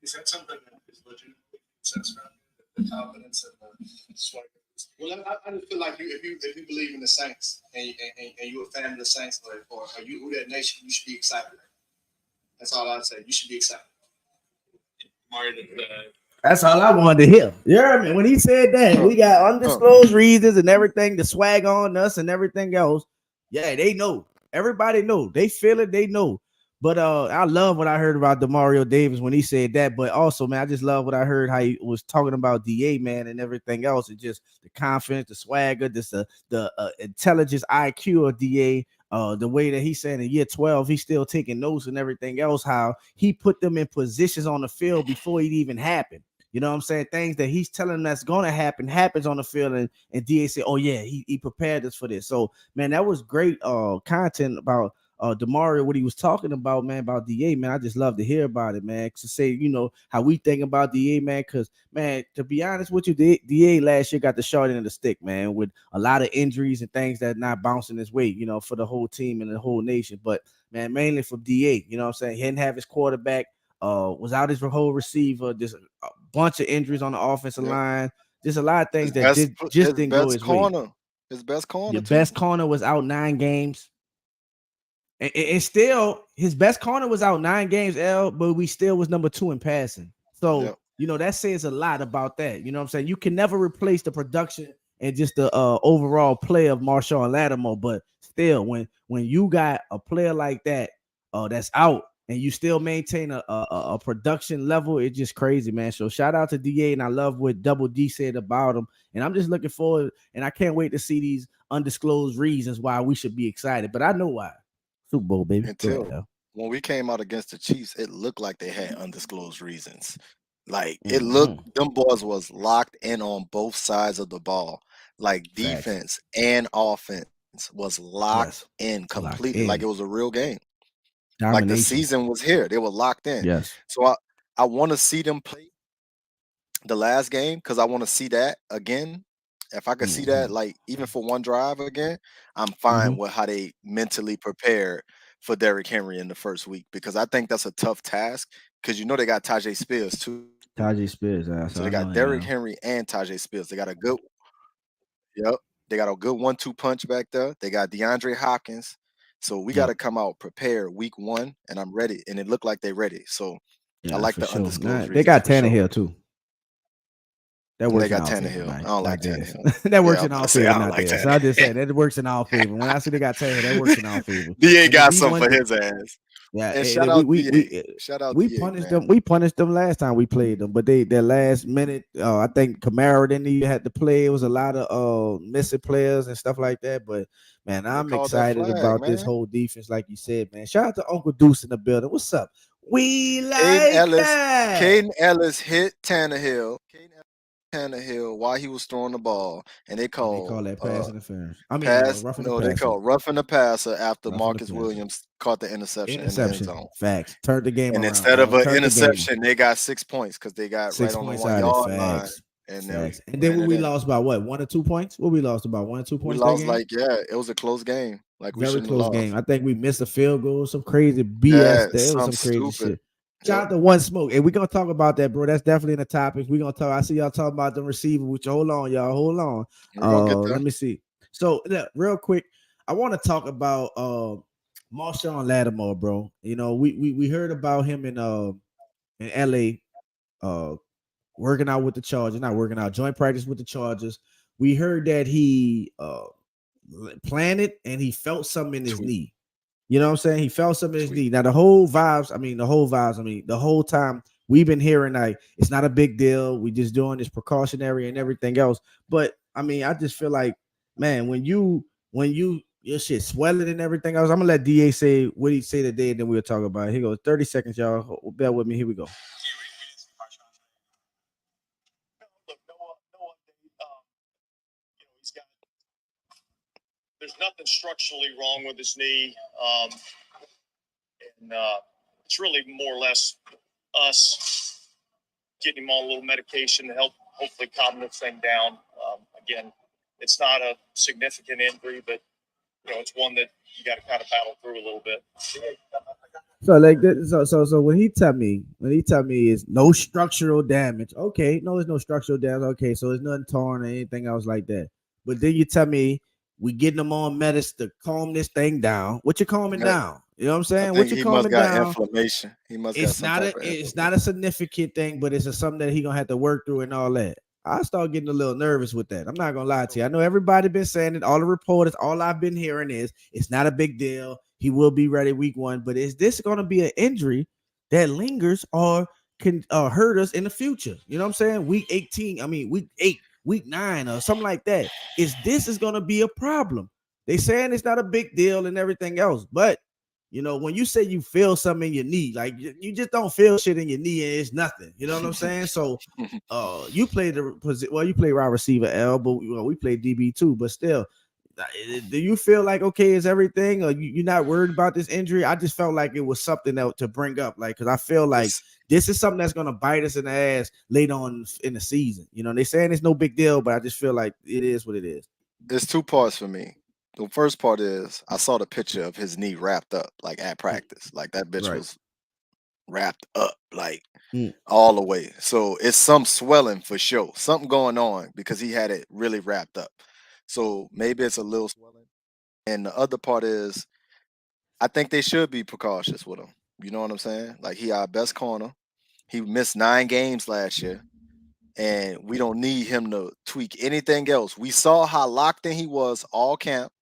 Speaker 6: Is that something that is legitimately sense around the confidence and the swagger?
Speaker 5: Well, I just feel like if you believe in the Saints and you're a fan of the Saints or you who that nation, you should be excited. That's all I'd say. You should be excited.
Speaker 2: That's all I wanted to hear. You heard me? When he said that, we got undisclosed reasons and everything, the swag on us and everything else. Yeah, they know. Everybody know. They feel it. They know. But I love what I heard about DeMario Davis when he said that. But also, man, I just love what I heard how he was talking about DA, man, and everything else. It's just the confidence, the swagger, the intelligence IQ of DA. The way that he said in year 12, he's still taking notes and everything else, how he put them in positions on the field before it even happened. You know what I'm saying? Things that he's telling them that's going to happen happens on the field. And DA said, oh, yeah, he prepared us for this. So, man, that was great content about Demario, what he was talking about, man, about DA, man, I just love to hear about it, man. To say, you know, how we think about DA, man, because, man, to be honest with you, DA last year got the short end of the stick, man, with a lot of injuries and things that not bouncing his way, you know, for the whole team and the whole nation. But, man, mainly for DA, you know what I'm saying? He didn't have his quarterback, was out his whole receiver, just a bunch of injuries on the offensive line. Just a lot of things that just didn't go his way.
Speaker 4: His best corner,
Speaker 2: your best corner was out 9 games. And still, his best corner was out 9 games, but we still was number 2 in passing. So, you know, that says a lot about that. You know what I'm saying? You can never replace the production and just the overall play of Marshawn Lattimore. But still, when you got a player like that that's out and you still maintain a production level, it's just crazy, man. So shout out to DA, and I love what Double D said about him. And I'm just looking forward, and I can't wait to see these undisclosed reasons why we should be excited. But I know why. Super Bowl, baby.
Speaker 4: Until when we came out against the Chiefs, it looked like they had undisclosed reasons. Like it looked, them boys was locked in on both sides of the ball. Like defense and offense was locked in completely. Like it was a real game. Like the season was here. They were locked in.
Speaker 2: Yes.
Speaker 4: So I want to see them play the last game because I want to see that again. If I could see that, like even for one drive again, I'm fine with how they mentally prepared for Derrick Henry in the first week, because I think that's a tough task, because you know they got Tajay Spears too.
Speaker 2: Tajay Spears,
Speaker 4: so they got Derrick Henry and Tajay Spears. They got a good, they got a good 1-2 punch back there. They got DeAndre Hopkins. So we got to come out prepared week 1, and I'm ready. And it looked like they're ready. So I like the undisclosed.
Speaker 2: They got Tannehill too. That works.
Speaker 4: They got Tannehill. I don't like Tannehill.
Speaker 2: That works in our favor. Not there. So I just said that works in our favor. When I see they got Tannehill, that works in our favor.
Speaker 4: DA got something for his ass.
Speaker 2: Yeah,
Speaker 4: and shout out DA. Shout out
Speaker 2: we
Speaker 4: DA,
Speaker 2: punished
Speaker 4: man.
Speaker 2: them. We punished them last time we played them, but their last minute, I think Kamara didn't even have to play. It was a lot of missing players and stuff like that. But man, I'm excited about this whole defense, like you said, man. Shout out to Uncle Deuce in the building. What's up? We like that.
Speaker 4: Caden Ellis hit Tannehill while he was throwing the ball, and they call
Speaker 2: that pass interference. I mean,
Speaker 4: they call roughing the passer after Marcus Williams caught the interception in the end zone.
Speaker 2: Facts. Turned the game
Speaker 4: and
Speaker 2: around.
Speaker 4: Instead of an interception, they got 6 points because they got right on the 1 yard line.
Speaker 2: And then we lost by what, 1 or 2 points? What we lost about 1 or 2 points?
Speaker 4: We lost it was a close game. Like
Speaker 2: very close game. I think we missed a field goal, some crazy BS. There was some crazy shit. Shout out to One Smoke. And we're gonna talk about that, bro. That's definitely in the topics. We're gonna talk. I see y'all talking about the receiver, which hold on, y'all. Hold on. Let me see. So real quick, I want to talk about Marshawn Lattimore, bro. You know, we heard about him in LA working out with the Chargers, not working out, joint practice with the Chargers. We heard that he planted and he felt something in his knee. You know what I'm saying? He felt something in his knee. Now, the whole time we've been hearing like it's not a big deal. We just doing this precautionary and everything else. But I mean, I just feel like, man, when your shit swelling and everything else, I'm gonna let DA say what he say today, and then we'll talk about it. He goes 30 seconds, y'all. Bear with me. Here we go.
Speaker 5: There's nothing structurally wrong with his knee. And it's really more or less us getting him on a little medication to help hopefully calm this thing down. Again, it's not a significant injury, but it's one that you got to kind of battle through a little bit.
Speaker 2: So like so when he tell me is no structural damage. Okay, no, there's no structural damage. Okay, so there's nothing torn or anything else like that. But then you tell me we getting them on medicine to calm this thing down. What you calming down? You know what I'm saying? What you calming down?
Speaker 4: Inflammation. He must. It's
Speaker 2: not a significant thing, but it's something that he gonna have to work through and all that. I start getting a little nervous with that. I'm not gonna lie to you. I know everybody been saying it. All the reporters, all I've been hearing is it's not a big deal. He will be ready week 1. But is this gonna be an injury that lingers or can hurt us in the future? You know what I'm saying? Week 18. Week 8. Week 9 or something like that. Is going to be a problem? They saying it's not a big deal and everything else, but when you say you feel something in your knee, like you just don't feel shit in your knee and it's nothing. You know what I'm saying? So, you play you play wide receiver L, but we play DB too. But still, do you feel like okay is everything, or you're not worried about this injury? I just felt like it was something that to bring up, like because I feel like this is something that's gonna bite us in the ass later on in the season. You know, they saying it's no big deal, but I just feel like it is what it is.
Speaker 4: There's two parts for me. The first part is I saw the picture of his knee wrapped up, like at practice, like that bitch was wrapped up, like all the way. So it's some swelling for sure, something going on because he had it really wrapped up. So maybe it's a little swelling. And the other part is I think they should be precautious with him. You know what I'm saying? Like he our best corner. He missed 9 games last year, and we don't need him to tweak anything else. We saw how locked in he was all camp.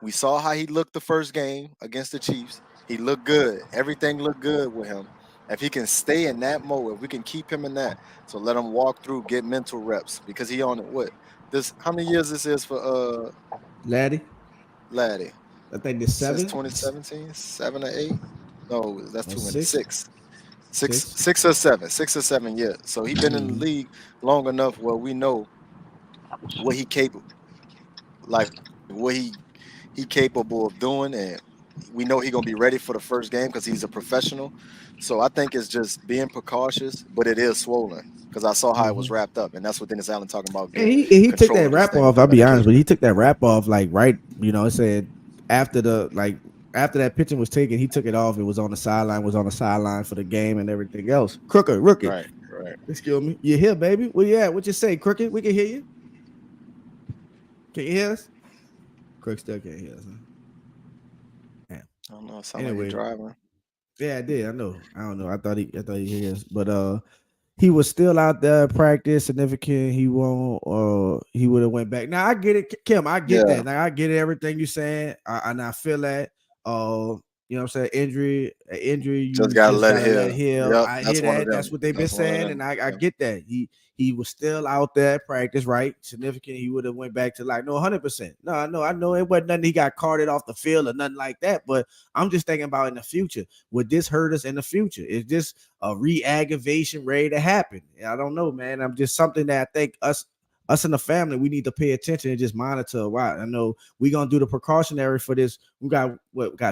Speaker 4: We saw how he looked the first game against the Chiefs. He looked good. Everything looked good with him. If he can stay in that mode, if we can keep him in that, so let him walk through, get mental reps because he on it. What this? How many years this is for
Speaker 2: Laddie?
Speaker 4: I
Speaker 2: think this
Speaker 4: since
Speaker 2: 7,
Speaker 4: 2017, 7 or 8. No, that's too many.
Speaker 2: 6.
Speaker 4: 6 or 7, 6 or 7 years. So he been in the league long enough where we know what he capable, like what he capable of doing, and we know he gonna be ready for the first game because he's a professional. So I think it's just being precautious, but it is swollen because I saw how it was wrapped up, and that's what Dennis Allen talking about.
Speaker 2: And he took
Speaker 4: control
Speaker 2: that
Speaker 4: of this
Speaker 2: wrap
Speaker 4: thing
Speaker 2: off.
Speaker 4: with
Speaker 2: I'll be honest,
Speaker 4: medication.
Speaker 2: but he took that wrap off like right. You know, it said after that pitching was taken, he took it off. It was on the sideline for the game and everything else. Crooked, rookie.
Speaker 4: Right.
Speaker 2: Excuse me. You here, baby? Where you at? What you say, Crooked? We can hear you. Can you hear us? Crook still can't hear us. Huh?
Speaker 4: I don't know. Sound like you're driving.
Speaker 2: Yeah, I did. I know. I don't know. I thought he hear us, but he was still out there practice significant. He won't. He would have went back. Now I get it, Kim. I get that. Now I get it, everything you're saying, and I feel that. You know what I'm saying? Injury. You
Speaker 4: just gotta let
Speaker 2: it
Speaker 4: it
Speaker 2: heal.
Speaker 4: Yep,
Speaker 2: I hear that. That's what they've been saying, and I get that. He was still out there at practice, right? Significant. He would have went back to like 100%. No, I know it wasn't nothing. He got carted off the field or nothing like that. But I'm just thinking about in the future. Would this hurt us in the future? Is this a re-aggravation ready to happen? I don't know, man. I'm just something that I think us in the family, we need to pay attention and just monitor. Why I know we're gonna do the precautionary for this. We got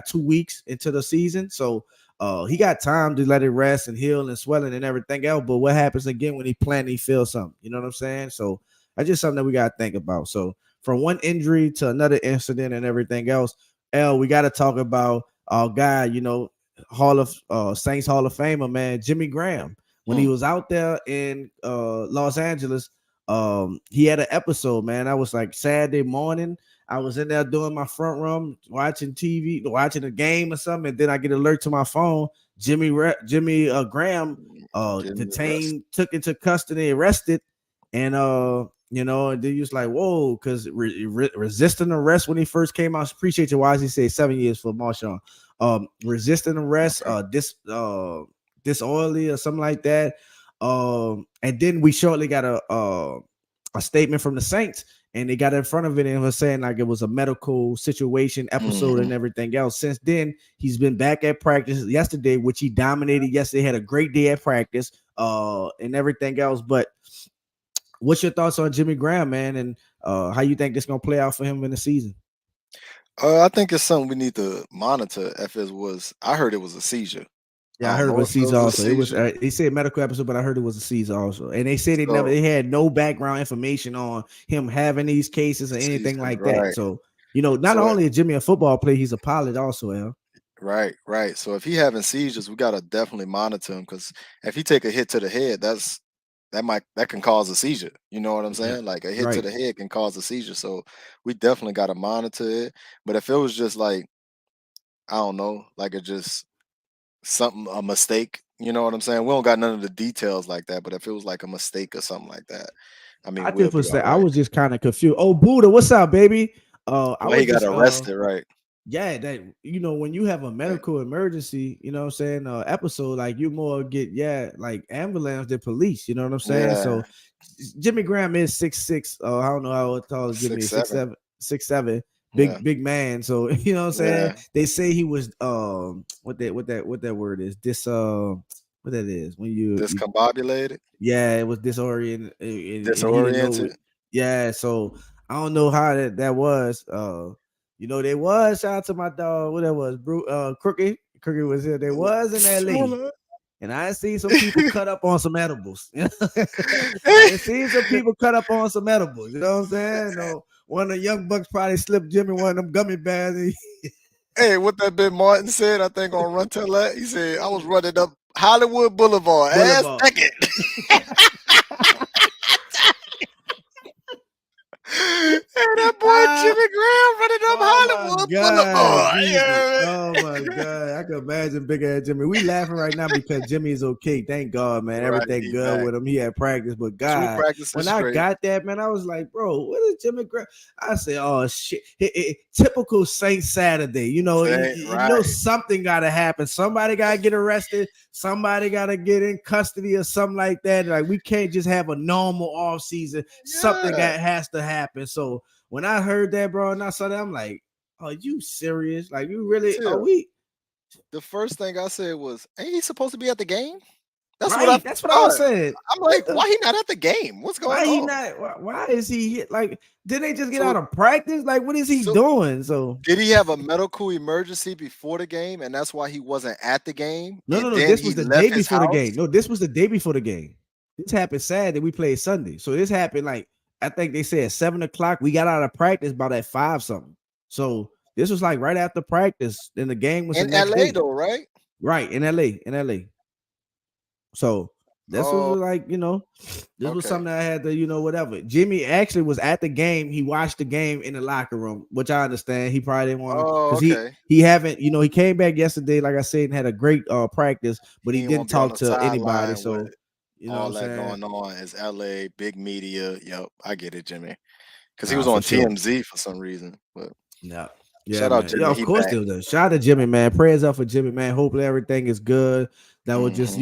Speaker 2: 2 weeks into the season, so he got time to let it rest and heal and swelling and everything else. But what happens again when he plant, he feels something? You know what I'm saying? So that's just something that we gotta think about. So from one injury to another incident and everything else, we got to talk about our guy. You know, Saints Hall of Famer, man, Jimmy Graham. When he was out there in Los Angeles, he had an episode, man. I was like Saturday morning. I was in there doing my front room, watching TV, watching a game or something, and then I get an alert to my phone. Jimmy Graham detained, took into custody, arrested, and you know, and then he was like, whoa, because resisting arrest when he first came out. Appreciate your wise. He said 7 years for Marshawn. Resisting arrest, disorderly or something like that. And then we shortly got a statement from the Saints, and they got in front of it and was saying like it was a medical situation episode and everything else. Since then, he's been back at practice yesterday, which he dominated yesterday, had a great day at practice, and everything else. But what's your thoughts on Jimmy Graham, man, and how you think this is gonna play out for him in the season?
Speaker 4: I think it's something we need to monitor. I heard it was a seizure.
Speaker 2: Yeah, I heard it was a seizure also. It was they said medical episode, but I heard it was a seizure also. And they said they had no background information on him having these cases or anything like that. So, you know, not only is Jimmy a football player, he's a pilot also, Al.
Speaker 4: Right. So if he having seizures, we gotta definitely monitor him, because if he take a hit to the head, that can cause a seizure. You know what I'm saying? Like a hit to the head can cause a seizure. So we definitely got to monitor it. But if it was just like, I don't know, like it just a mistake, you know what I'm saying? We don't got none of the details like that. But if it was like a mistake or something like that, I mean,
Speaker 2: I was just kind of confused. Oh, Buddha, what's up, baby?
Speaker 4: He got arrested, right?
Speaker 2: Yeah, that, you know, when you have a medical emergency, you know what I'm saying, episode, like you more get like ambulance than police, you know what I'm saying? Yeah. So Jimmy Graham is 6'6". I don't know how tall Jimmy is, 6'7", big man. So you know what I'm saying? Yeah. They say he was what that word is, what that is when you
Speaker 4: discombobulated.
Speaker 2: Yeah, it was disoriented.
Speaker 4: Disoriented.
Speaker 2: Yeah, so I don't know how that was. They was shout out to my dog. What that was, Crooked. Crooked was here. They was in LA. And I seen some people cut up on some edibles. I seen some people cut up on some edibles. You know what I'm saying? No, one of the young bucks probably slipped Jimmy one of them gummy bears.
Speaker 4: Hey, what that bit Martin said, I think on Run Tell That, he said, I was running up Hollywood Boulevard. Ass naked. Hey, that boy Jimmy Graham running up Hollywood Boulevard.
Speaker 2: Yeah, oh my God. I can imagine big ass Jimmy. We laughing right now because Jimmy is okay. Thank God, man. Right, everything good with him. He had practice, but God, when I got that, man, I was like, bro, what is Jimmy Graham? I said, oh shit. Typical Saint Saturday. You know, you know something gotta happen. Somebody gotta get arrested. Somebody gotta get in custody or something like that. Like, we can't just have a normal off season. Something that has to happen. So when I heard that, bro, and I saw that, I'm like, are you serious? Like, you really are we?
Speaker 4: The first thing I said was, ain't he supposed to be at the game?
Speaker 2: That's right. That's what I said.
Speaker 4: I'm like, why he not at the game? What's going on?
Speaker 2: Why he not? Why is he like? Did they just get out of practice? Like, what is he doing? So
Speaker 4: did he have a medical emergency before the game, and that's why he wasn't at the game?
Speaker 2: No. This was the day before the game. No, this was the day before the game. This happened Saturday. We played Sunday, so this happened like I think they said 7:00. We got out of practice about at 5 something. So this was like right after practice. Then the game was
Speaker 4: in LA though, right?
Speaker 2: Right, in LA. So this was like, this was something that I had to, whatever. Jimmy actually was at the game. He watched the game in the locker room, which I understand. He probably didn't want to because he haven't, he came back yesterday, like I said, and had a great practice, but he didn't talk to anybody. So
Speaker 4: all that going on is LA, big media. Yep, I get it, Jimmy. Because he was on TMZ for some reason. But
Speaker 2: yeah.
Speaker 4: Shout out Jimmy.
Speaker 2: Yeah, of course they was. Shout out to Jimmy, man. Prayers up for Jimmy, man. Hopefully everything is good. That was just,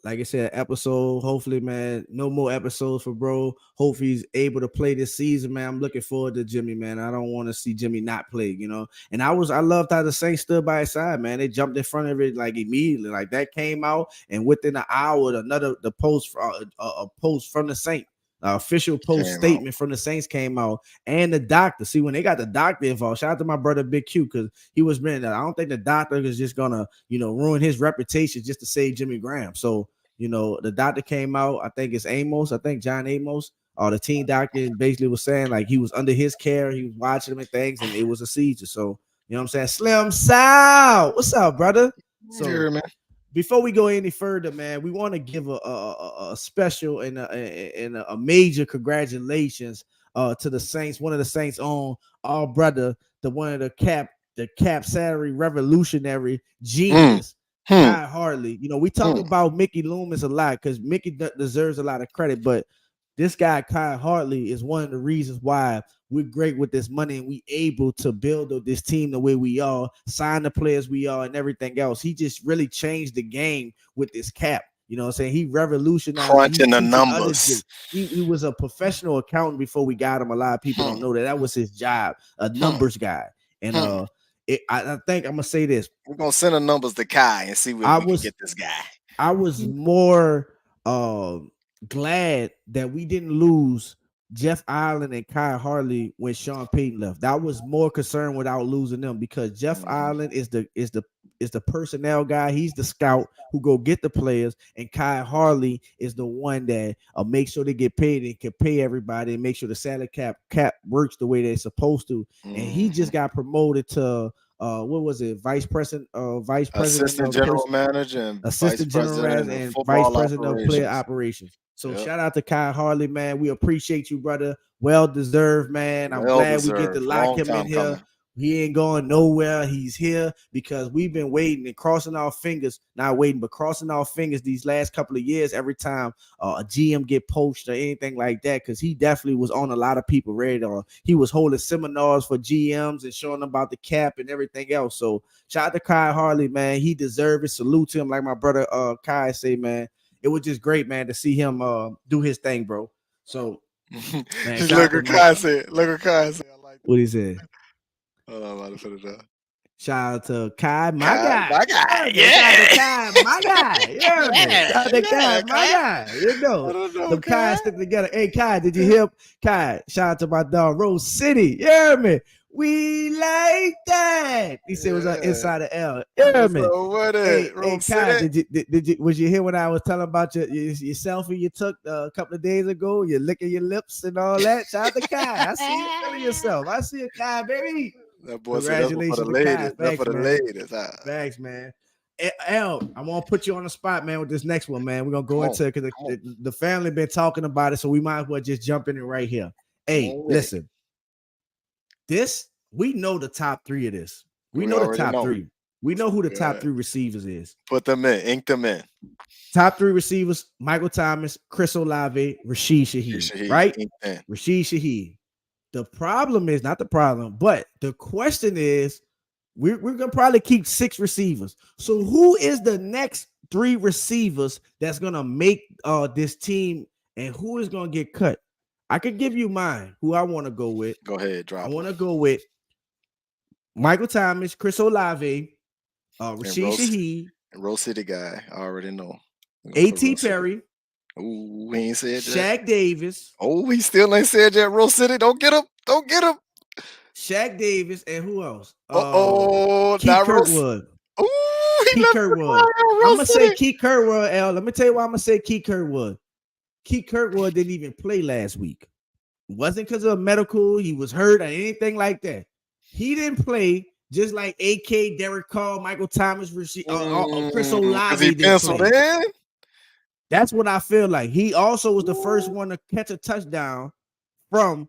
Speaker 2: like I said, episode. Hopefully, man, no more episodes for bro. Hopefully he's able to play this season, man. I'm looking forward to Jimmy, man. I don't want to see Jimmy not play, And I loved how the Saints stood by his side, man. They jumped in front of it like immediately. Like that came out, and within an hour, a post from the Saints. Official post statement from the Saints came out, and the doctor. See, when they got the doctor involved, shout out to my brother Big Q, because he was meant that I don't think the doctor is just gonna, ruin his reputation just to save Jimmy Graham. So, the doctor came out. I think it's Amos. I think John Amos, the team doctor, basically was saying like he was under his care. He was watching him and things, and it was a seizure. So, you know what I'm saying? Slim Sal, what's up, brother? So,
Speaker 4: sure, man.
Speaker 2: Before we go any further, man, we want to give a special and a major congratulations to the Saints. One of the Saints' own, our brother, one of the cap salary revolutionary genius, Kai Hartley. We talk about Mickey Loomis a lot because Mickey deserves a lot of credit, but this guy Kai Hartley is one of the reasons why we're great with this money and we able to build this team the way we are, sign the players we are, and everything else. He just really changed the game with this cap. You know what I'm saying? He revolutionized
Speaker 4: crunching the numbers.
Speaker 2: He was a professional accountant before we got him. A lot of people don't know that. That was his job, a numbers guy. And I think I'm gonna say this.
Speaker 4: We're gonna send the numbers to Kai and see where we can get this guy.
Speaker 2: I was more glad that we didn't lose Jeff Island and Kai Hartley when Sean Payton left. That was more concerned without losing them because Jeff Island is the personnel guy. He's the scout who go get the players, and Kai Hartley is the one that make sure they get paid and can pay everybody and make sure the salary cap works the way they're supposed to. And he just got promoted to what was it? Vice president,
Speaker 4: assistant general manager, and
Speaker 2: assistant general manager, and vice president of player operations. So shout out to Kai Hartley, man. We appreciate you, brother. Well deserved, man. I'm glad we get to lock him in here. Coming. He ain't going nowhere. He's here because we've been waiting and crossing our fingers, not waiting, but crossing our fingers these last couple of years every time a GM get poached or anything like that, because he definitely was on a lot of people's radar. He was holding seminars for GMs and showing them about the cap and everything else. So shout out to Kai Hartley, man. He deserves it. Salute to him, like my brother Kai say, man. It was just great, man, to see him do his thing, bro. So,
Speaker 4: man, look what Kai said. I like that.
Speaker 2: What he said.
Speaker 4: I'm about to put it up.
Speaker 2: Shout out to Kai, my guy.
Speaker 4: My guy.
Speaker 2: Yeah. Shout out to Kai, my guy. Yeah, man. Shout out to Kai, my guy. You know, the Kai stick together. Hey, Kai, did you hear? Kai, shout out to my dog, Rose City. Yeah, man. We like that. He said it was on Inside of L. Yeah, man. Hey, Kai, did you was you here when I was telling about your selfie you took a couple of days ago? You're licking your lips and all that. Shout out to Kai. I see you feeling yourself. I see you, Kai, baby.
Speaker 4: That boy congratulations for the ladies. That's for the ladies.
Speaker 2: Thanks, man. L, I want to put you on the spot, man, with this next one, man. We're gonna go into it because the family been talking about it, so we might as well just jump in it right here. Hey, listen. This, we know the top three of this. We know the top three. We know who the top three receivers is.
Speaker 4: Put them in, ink them in.
Speaker 2: Top three receivers: Michael Thomas, Chris Olave, Rashid Shaheed. Right? Rashid Shaheed. The problem is not the problem, but the question is, we're gonna probably keep 6 receivers. So who is the next 3 receivers that's gonna make this team, and who is gonna get cut? I could give you mine, who I want to go with.
Speaker 4: Go ahead, drop.
Speaker 2: I want to go with Michael Thomas, Chris Olave, Rashid Shaheed,
Speaker 4: Rose City guy. I already know.
Speaker 2: A.T. Perry.
Speaker 4: Ooh, he ain't said
Speaker 2: that. Shaq Davis.
Speaker 4: Oh, he still ain't said that. Rose City, don't get him. Don't get him.
Speaker 2: Shaq Davis and who else?
Speaker 4: Keith
Speaker 2: Kirkwood.
Speaker 4: Ooh,
Speaker 2: Keith Kirkwood. I'm gonna say Keith Kirkwood. L. Let me tell you why I'm gonna say Keith Kirkwood. Keith Kirkwood didn't even play last week. It wasn't because of medical, he was hurt or anything like that. He didn't play, just like AK, Derek Carr, Michael Thomas, Chris Olave didn't play. That's what I feel like. He also was the first one to catch a touchdown from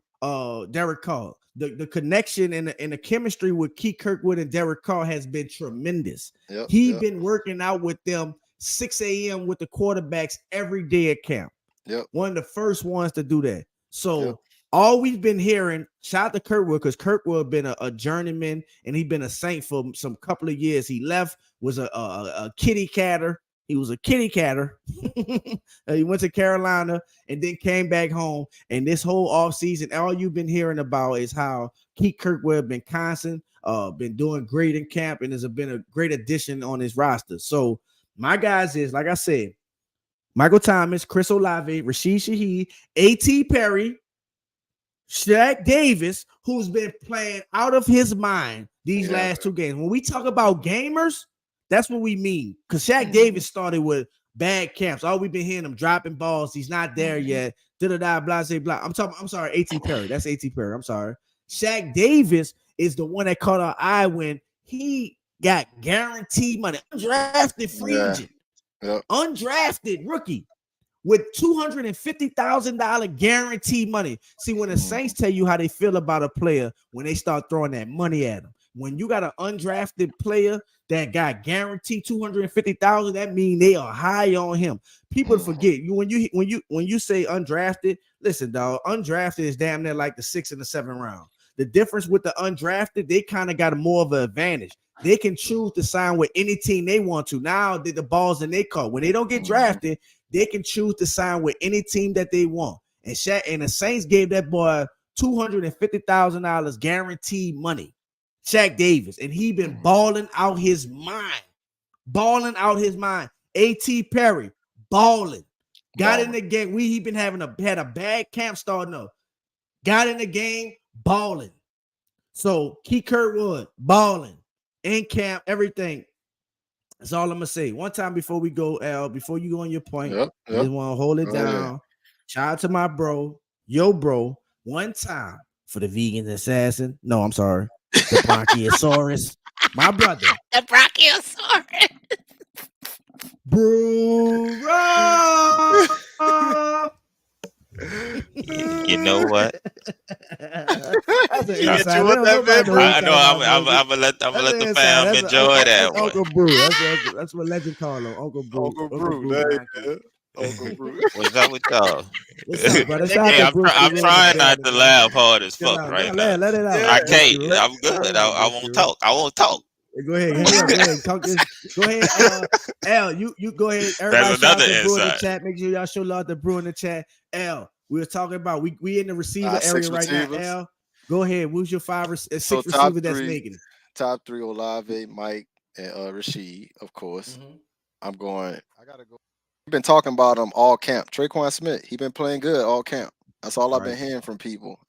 Speaker 2: Derek Carr. The connection and the chemistry with Keith Kirkwood and Derek Carr has been tremendous. He's been working out with them 6 a.m. with the quarterbacks every day at camp. One of the first ones to do that. So all we've been hearing, shout out to Kirkwood, because Kirkwood been a journeyman and he's been a Saint for some couple of years. He left, was a kitty catter. He was a kitty catter. He went to Carolina and then came back home. And this whole offseason, all you've been hearing about is how Keith Kirkwood been constant, been doing great in camp, and has been a great addition on his roster. So my guys is, like I said, Michael Thomas, Chris Olave, Rashid Shaheed, A.T. Perry, Shaq Davis, who's been playing out of his mind these last 2 games. When we talk about gamers, that's what we mean. Because Shaq Davis started with bad camps. All we've been hearing him dropping balls. He's not there yet. Da-da-da, blah, blah, blah. I'm sorry, A.T. Perry. That's A.T. Perry. I'm sorry. Shaq Davis is the one that caught our eye when he got guaranteed money. Undrafted free agent. Undrafted rookie with $250,000 guaranteed money. See, when the Saints tell you how they feel about a player, when they start throwing that money at them, when you got an undrafted player that got guaranteed $250,000, that means they are high on him. People forget you when you say undrafted. Listen, dog, undrafted is damn near like the 6th and the 7th round. The difference with the undrafted, they kind of got more of an advantage. They can choose to sign with any team they want to. Now the ball's in their court. When they don't get drafted, they can choose to sign with any team that they want. And Shaq and the Saints gave that boy $250,000 guaranteed money. Shaq Davis, and he been balling out his mind. Balling out his mind. A.T. Perry, balling. Got in the game. He been had a bad camp starting up. Got in the game, balling. So Keith Kirkwood, balling. In camp, everything. That's all I'm gonna say. One time before we go, L, before you go on your point, I just want to hold it down. Shout out to my bro, yo bro. One time for the vegan assassin. No, I'm sorry. The Bronchiosaurus. My brother.
Speaker 7: The Bronchiosaurus.
Speaker 2: Bro.
Speaker 7: You know what?
Speaker 2: That's an
Speaker 7: I know. I'm gonna let the fam enjoy that one.
Speaker 2: Uncle Brew. That's what legend call him. Uncle Brew. Uncle Brew.
Speaker 7: What's up with y'all?
Speaker 2: What's up, brother?
Speaker 7: Hey, I'm trying not to laugh hard as fuck right now.
Speaker 2: Let it out.
Speaker 7: I can't. I'm good. I won't talk.
Speaker 2: Go ahead. Talk this. Go ahead. L, you go ahead. Everybody shout out to Brew in the chat. Make sure y'all show love to Brew in the chat. L, we were talking about we in the receiver area right now. L, go ahead. Who's your 6 receiver that's making it?
Speaker 4: top 3: Olave, Mike, and Rashid, of course. I'm going. I gotta go. We've been talking about him all camp. Traquan Smith, he been playing good all camp. That's all I've been hearing from people.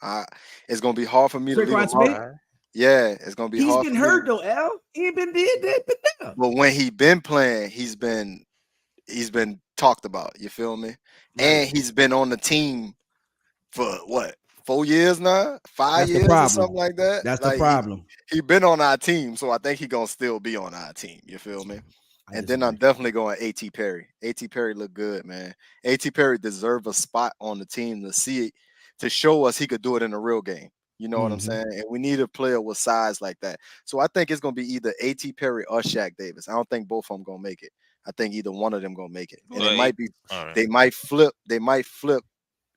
Speaker 4: It's gonna be hard for me to leave him out. Yeah, it's gonna be hard.
Speaker 2: He's been hurt though, Al. He ain't been did that.
Speaker 4: But when he been playing, he's been talked about. You feel me? And he's been on the team for what, 4 years now, 5 years or something like that.
Speaker 2: That's the problem.
Speaker 4: He been on our team, so I think he gonna still be on our team. You feel me? And then I'm definitely going A.T. Perry. A.T. Perry look good, man. A.T. Perry deserve a spot on the team to see it, to show us he could do it in a real game. You know what I'm saying? And we need a player with size like that. So I think it's gonna be either A.T. Perry or Shaq Davis. I don't think both of them gonna make it. I think either one of them gonna make it. And it might be they might flip,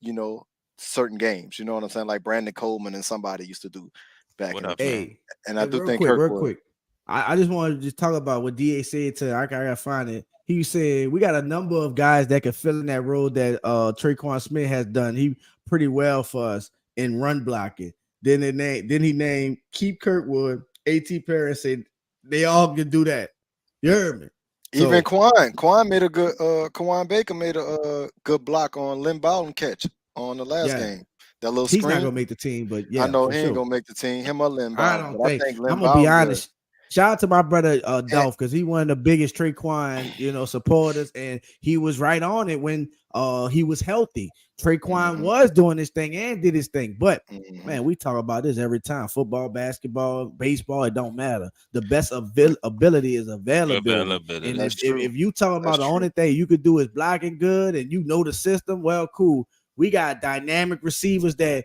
Speaker 4: you know, certain games. You know what I'm saying? Like Brandon Coleman and somebody used to do back in the day. And I do think
Speaker 2: real quick. I just wanted to just talk about what DA said to I gotta find it. He said we got a number of guys that can fill in that role that Traquan Smith has done. He pretty well for us in run blocking. Then he named Keith Kirkwood, A.T. Perry, and said they all can do that. You heard me?
Speaker 4: Even Quan made a good Quan Baker made a good block on Lynn Bowden catch on the last game. That little
Speaker 2: he's
Speaker 4: screen.
Speaker 2: not gonna make the team, but yeah,
Speaker 4: I know he ain't gonna make the team. Him or Lynn Bowden.
Speaker 2: I think I'm gonna be honest. Shout out to my brother Dolph, because he one of the biggest Traquan, supporters, and he was right on it when he was healthy. Traquan was doing his thing and did his thing. But man, we talk about this every time. Football, basketball, baseball, it don't matter. The best ability is availability. And if you talking about the only thing you could do is blocking good and you know the system, well, cool. We got dynamic receivers that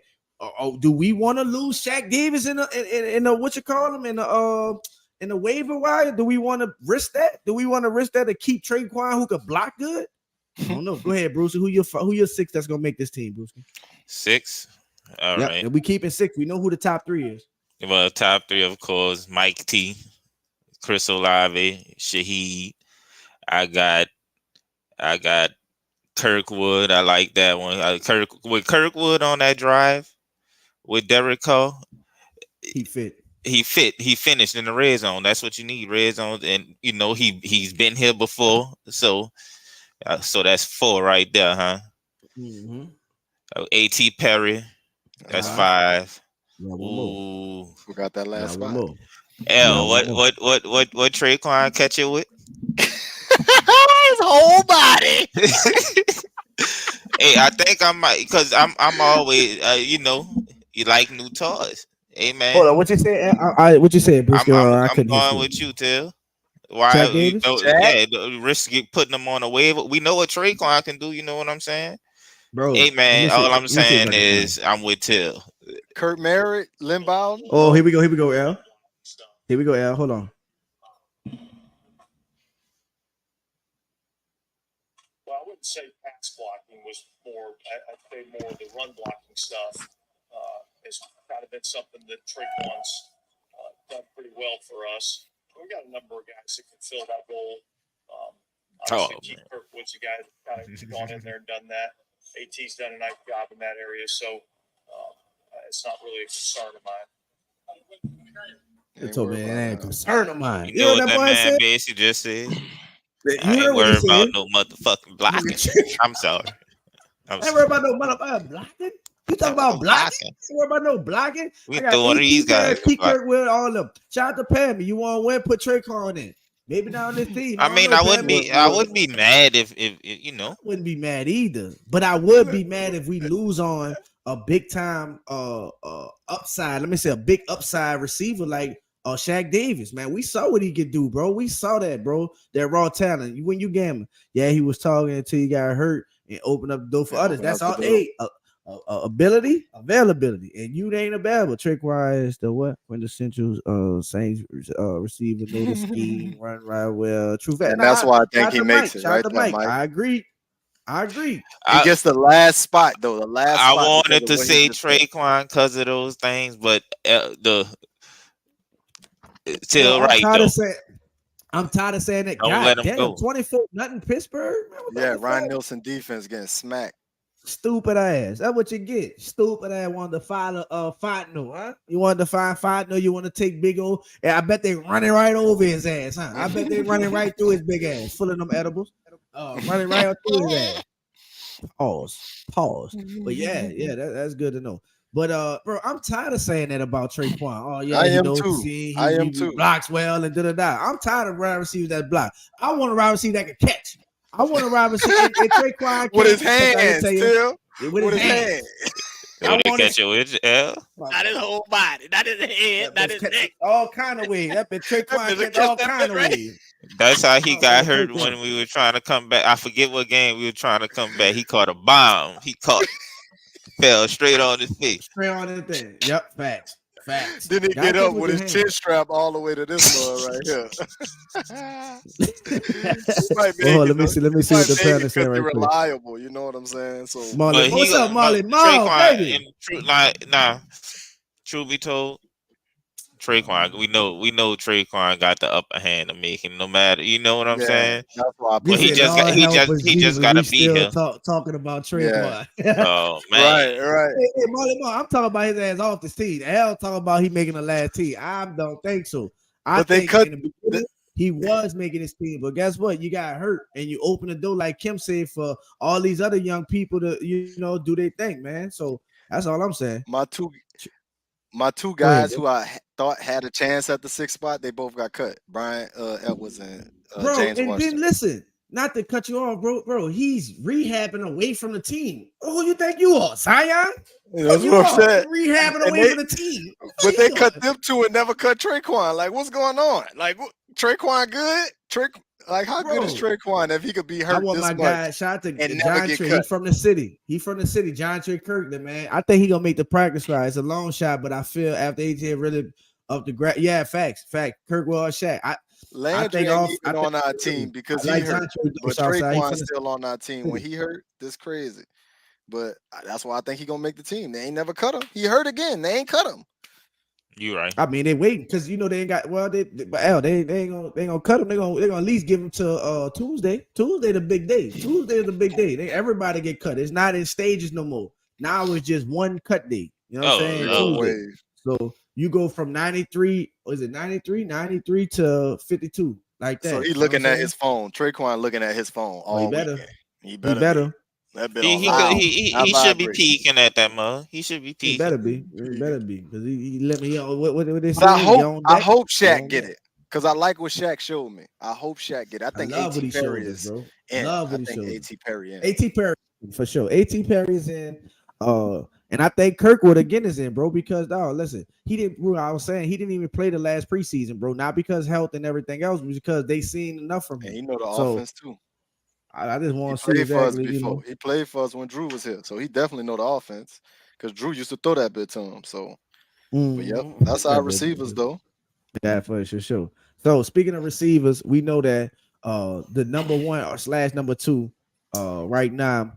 Speaker 2: do we want to lose Shaq Davis in the what you call him in the waiver wire? Do we want to risk that? Do we want to risk that to keep Traquan who could block good? I don't know. Go ahead, Bruce. Who your 6 that's gonna make this team, Bruce?
Speaker 7: 6. All right.
Speaker 2: And we keeping 6. We know who the top 3 is.
Speaker 7: Well, top 3, of course, Mike T, Chris Olave, Shaheed. I got Kirkwood. I like that one. Kirkwood on that drive with Derek Carr.
Speaker 2: He fit.
Speaker 7: He finished in the red zone. That's what you need, red zone. And he's been here before, so that's 4 right there, huh? A.T. Perry, that's 5. Ooh,
Speaker 4: forgot that last spot.
Speaker 7: L, what Traquan catch it with?
Speaker 4: His whole body.
Speaker 7: Hey, I think I might, because I'm always you like new toys. Hey man,
Speaker 2: hold on. What you say? What you say, Bruce?
Speaker 7: I'm going with you, Till. Why? Risk putting them on a waiver. We know what Traquan can do. You know what I'm saying, bro? Hey man, all I'm saying is I'm with Till.
Speaker 4: Kurt Merritt, Lynn Bowden.
Speaker 2: Oh, here we go, Al. Here we go, Al. Hold on.
Speaker 5: Well, I wouldn't say pass blocking was more. I'd say more the run blocking stuff has kind of been something that Traquan's done pretty well for us. We got a number of guys that can fill that role. Obviously, Keith Kirkwood's a guy that kind of gone in there and done that. AT's done a nice job in that area, so it's not really a concern of mine.
Speaker 2: It's a man, concern of mine.
Speaker 7: You know what that man basically just said? I ain't worried about no motherfucking blocking. I'm sorry.
Speaker 2: I ain't worried about no motherfucking blocking. You talking about blocking? Ain't worried about no blocking.
Speaker 7: We throw one of these guys.
Speaker 2: Keep Kirkwood all them. Shout out to Pammy. You want to win? Put Traquan in. Maybe not on this team.
Speaker 7: I wouldn't be mad if you know.
Speaker 2: I wouldn't be mad either. But I would be mad if we lose on a big time upside. Let me say a big upside receiver like Shaq Davis, man. We saw what he could do, bro. We saw that, bro. That raw talent. When you gambling, yeah, he was talking until he got hurt and opened up the door for others. That's all. Ability, availability, and you ain't available. Traquan is the what? Quintessential Saints receiver, know the scheme, run right well. True fact,
Speaker 4: and that's why I think he makes it. Right,
Speaker 2: Mike. I agree. He
Speaker 4: gets the last spot though.
Speaker 7: I wanted to say Traquan because of those things, but
Speaker 2: I'm tired of saying that.
Speaker 7: Don't let him go.
Speaker 2: 24 nothing Pittsburgh.
Speaker 4: Man, Ryan Nielsen defense getting smacked.
Speaker 2: Stupid ass. That's what you get. Stupid ass wanted to file a Fontenot, huh? You wanted to find Fontenot, you want to take big old, and I bet they running right over his ass, huh? I bet they running right through his big ass, full of them edibles. Running right up through his ass. Pause. But yeah, that's good to know. But bro, I'm tired of saying that about Traquan. Oh yeah,
Speaker 4: I am too.
Speaker 2: He blocks well and da. I'm tired of wide receivers that block. I want a wide receiver that can catch. I want a wide receiver and Traquan
Speaker 4: with his hands, still.
Speaker 2: With his hands.
Speaker 7: I want to catch it with L.
Speaker 8: Not his whole body, not his head, not his neck.
Speaker 2: All kind of ways. That been Traquan catch all kind of ways.
Speaker 7: That's how he got hurt when we were trying to come back. I forget what game we were trying to come back. He caught a bomb. Fell straight on his face.
Speaker 2: Straight on his thing. Yep, facts.
Speaker 4: Then he get up with his chin strap all the way to this one right here.
Speaker 2: Let me see what the plan is saying right quick.
Speaker 4: Reliable, you know what I'm saying? So
Speaker 2: Marley, what's up, Marley? Baby.
Speaker 7: Truth be told, Traquan, we know Traquan got the upper hand of making no matter, you know what I'm saying?
Speaker 4: That's why
Speaker 7: he just got to beat him.
Speaker 2: Talking about Traquan.
Speaker 7: Oh man,
Speaker 4: right.
Speaker 2: Hey, Marley, I'm talking about his ass off the team. Hell, talking about he making the last team. I don't think so. He was making his team, but guess what? You got hurt, and you open the door, like Kim said, for all these other young people to do their thing, man. So that's all I'm saying.
Speaker 4: My two guys who I thought had a chance at the 6th spot, they both got cut. Brian Edwards and James Washington.
Speaker 2: Then listen, not to cut you off, bro. He's rehabbing away from the team. Who you think you are, Zion?
Speaker 4: That's what I'm saying.
Speaker 2: Rehabbing away from the team.
Speaker 4: But they cut them two and never cut Traquan. Like, what's going on? Like, Traquan good? How good is Traquan if he could be hurt?
Speaker 2: I want my guy. Shout out to John Trey. He's from the city. John Trey Kirkland, man. I think he gonna make the practice squad. It's a long shot, but I feel after AJ really up the grab. Yeah, facts. Kirk or Shaq.
Speaker 4: Landry ain't even on our team because he hurt. But Traquan's still on our team. When he hurt, this crazy. But that's why I think he gonna make the team. They ain't never cut him. He hurt again. They ain't cut him.
Speaker 7: You right.
Speaker 2: I mean, they waiting because they ain't got. Well, they ain't gonna cut him. They gonna at least give him to Tuesday. Tuesday the big day. Tuesday is the big day. Everybody get cut. It's not in stages no more. Now it's just one cut day. You know what I'm saying?
Speaker 4: No
Speaker 2: so you go from 93. Was it 93? 93 to 52, like that.
Speaker 4: So he looking at his phone. Traquan looking at his phone all weekend. He better.
Speaker 7: He should be peeking at that mug. He should be peeking.
Speaker 2: He better be because he let me know what they say.
Speaker 4: I hope Shaq get it because I like what Shaq showed me. I hope Shaq get it. I think A.T. Perry is in. I think A.T. Perry in.
Speaker 2: A.T. Perry for sure. A.T. Perry is in. And I think Kirkwood again is in, bro, because listen, he didn't. I was saying he didn't even play the last preseason, bro. Not because health and everything else, but because they seen enough from him.
Speaker 4: And he know the offense too.
Speaker 2: I just want to see exactly.
Speaker 4: He played for us when Drew was here, so he definitely know the offense because Drew used to throw that bit to him. So, but yep, that's our receivers though.
Speaker 2: Yeah, for sure. So speaking of receivers, we know that the number one / number two right now,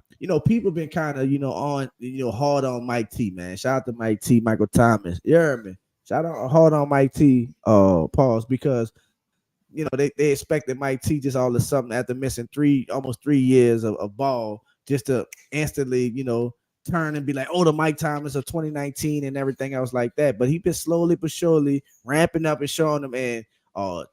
Speaker 2: people been kind of on hard on Mike T, man. Shout out to Mike T, Michael Thomas. You heard me? Shout out hard on Mike T. Pause because. They expected Mike T just all of a sudden after missing almost 3 years of ball just to instantly, turn and be like, the Mike Thomas of 2019 and everything else like that. But he been slowly but surely ramping up and showing them. And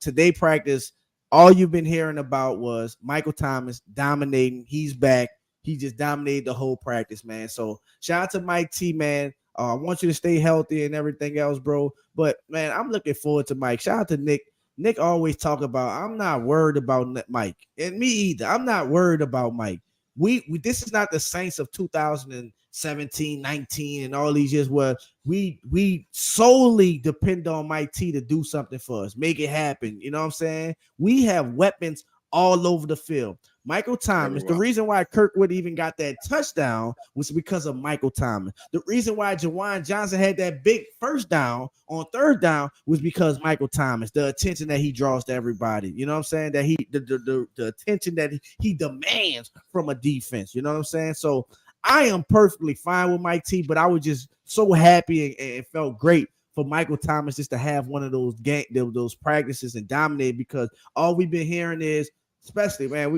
Speaker 2: today practice, all you've been hearing about was Michael Thomas dominating. He's back. He just dominated the whole practice, man. So shout out to Mike T, man. I want you to stay healthy and everything else, bro. But man, I'm looking forward to Mike. Shout out to Nick. Nick always talk about, I'm not worried about Mike. And me either. I'm not worried about Mike. We this is not the Saints of 2017, 19, and all these years where we solely depend on Mike T to do something for us, make it happen. You know what I'm saying? We have weapons all over the field. Michael Thomas, the reason why Kirkwood even got that touchdown was because of Michael Thomas. The reason why Jawan Johnson had that big first down on third down was because Michael Thomas, the attention that he draws to everybody. You know what I'm saying? That the attention that he demands from a defense. You know what I'm saying? So I am perfectly fine with Mike T, but I was just so happy and felt great for Michael Thomas just to have one of those practices and dominate, because all we've been hearing is, especially, man,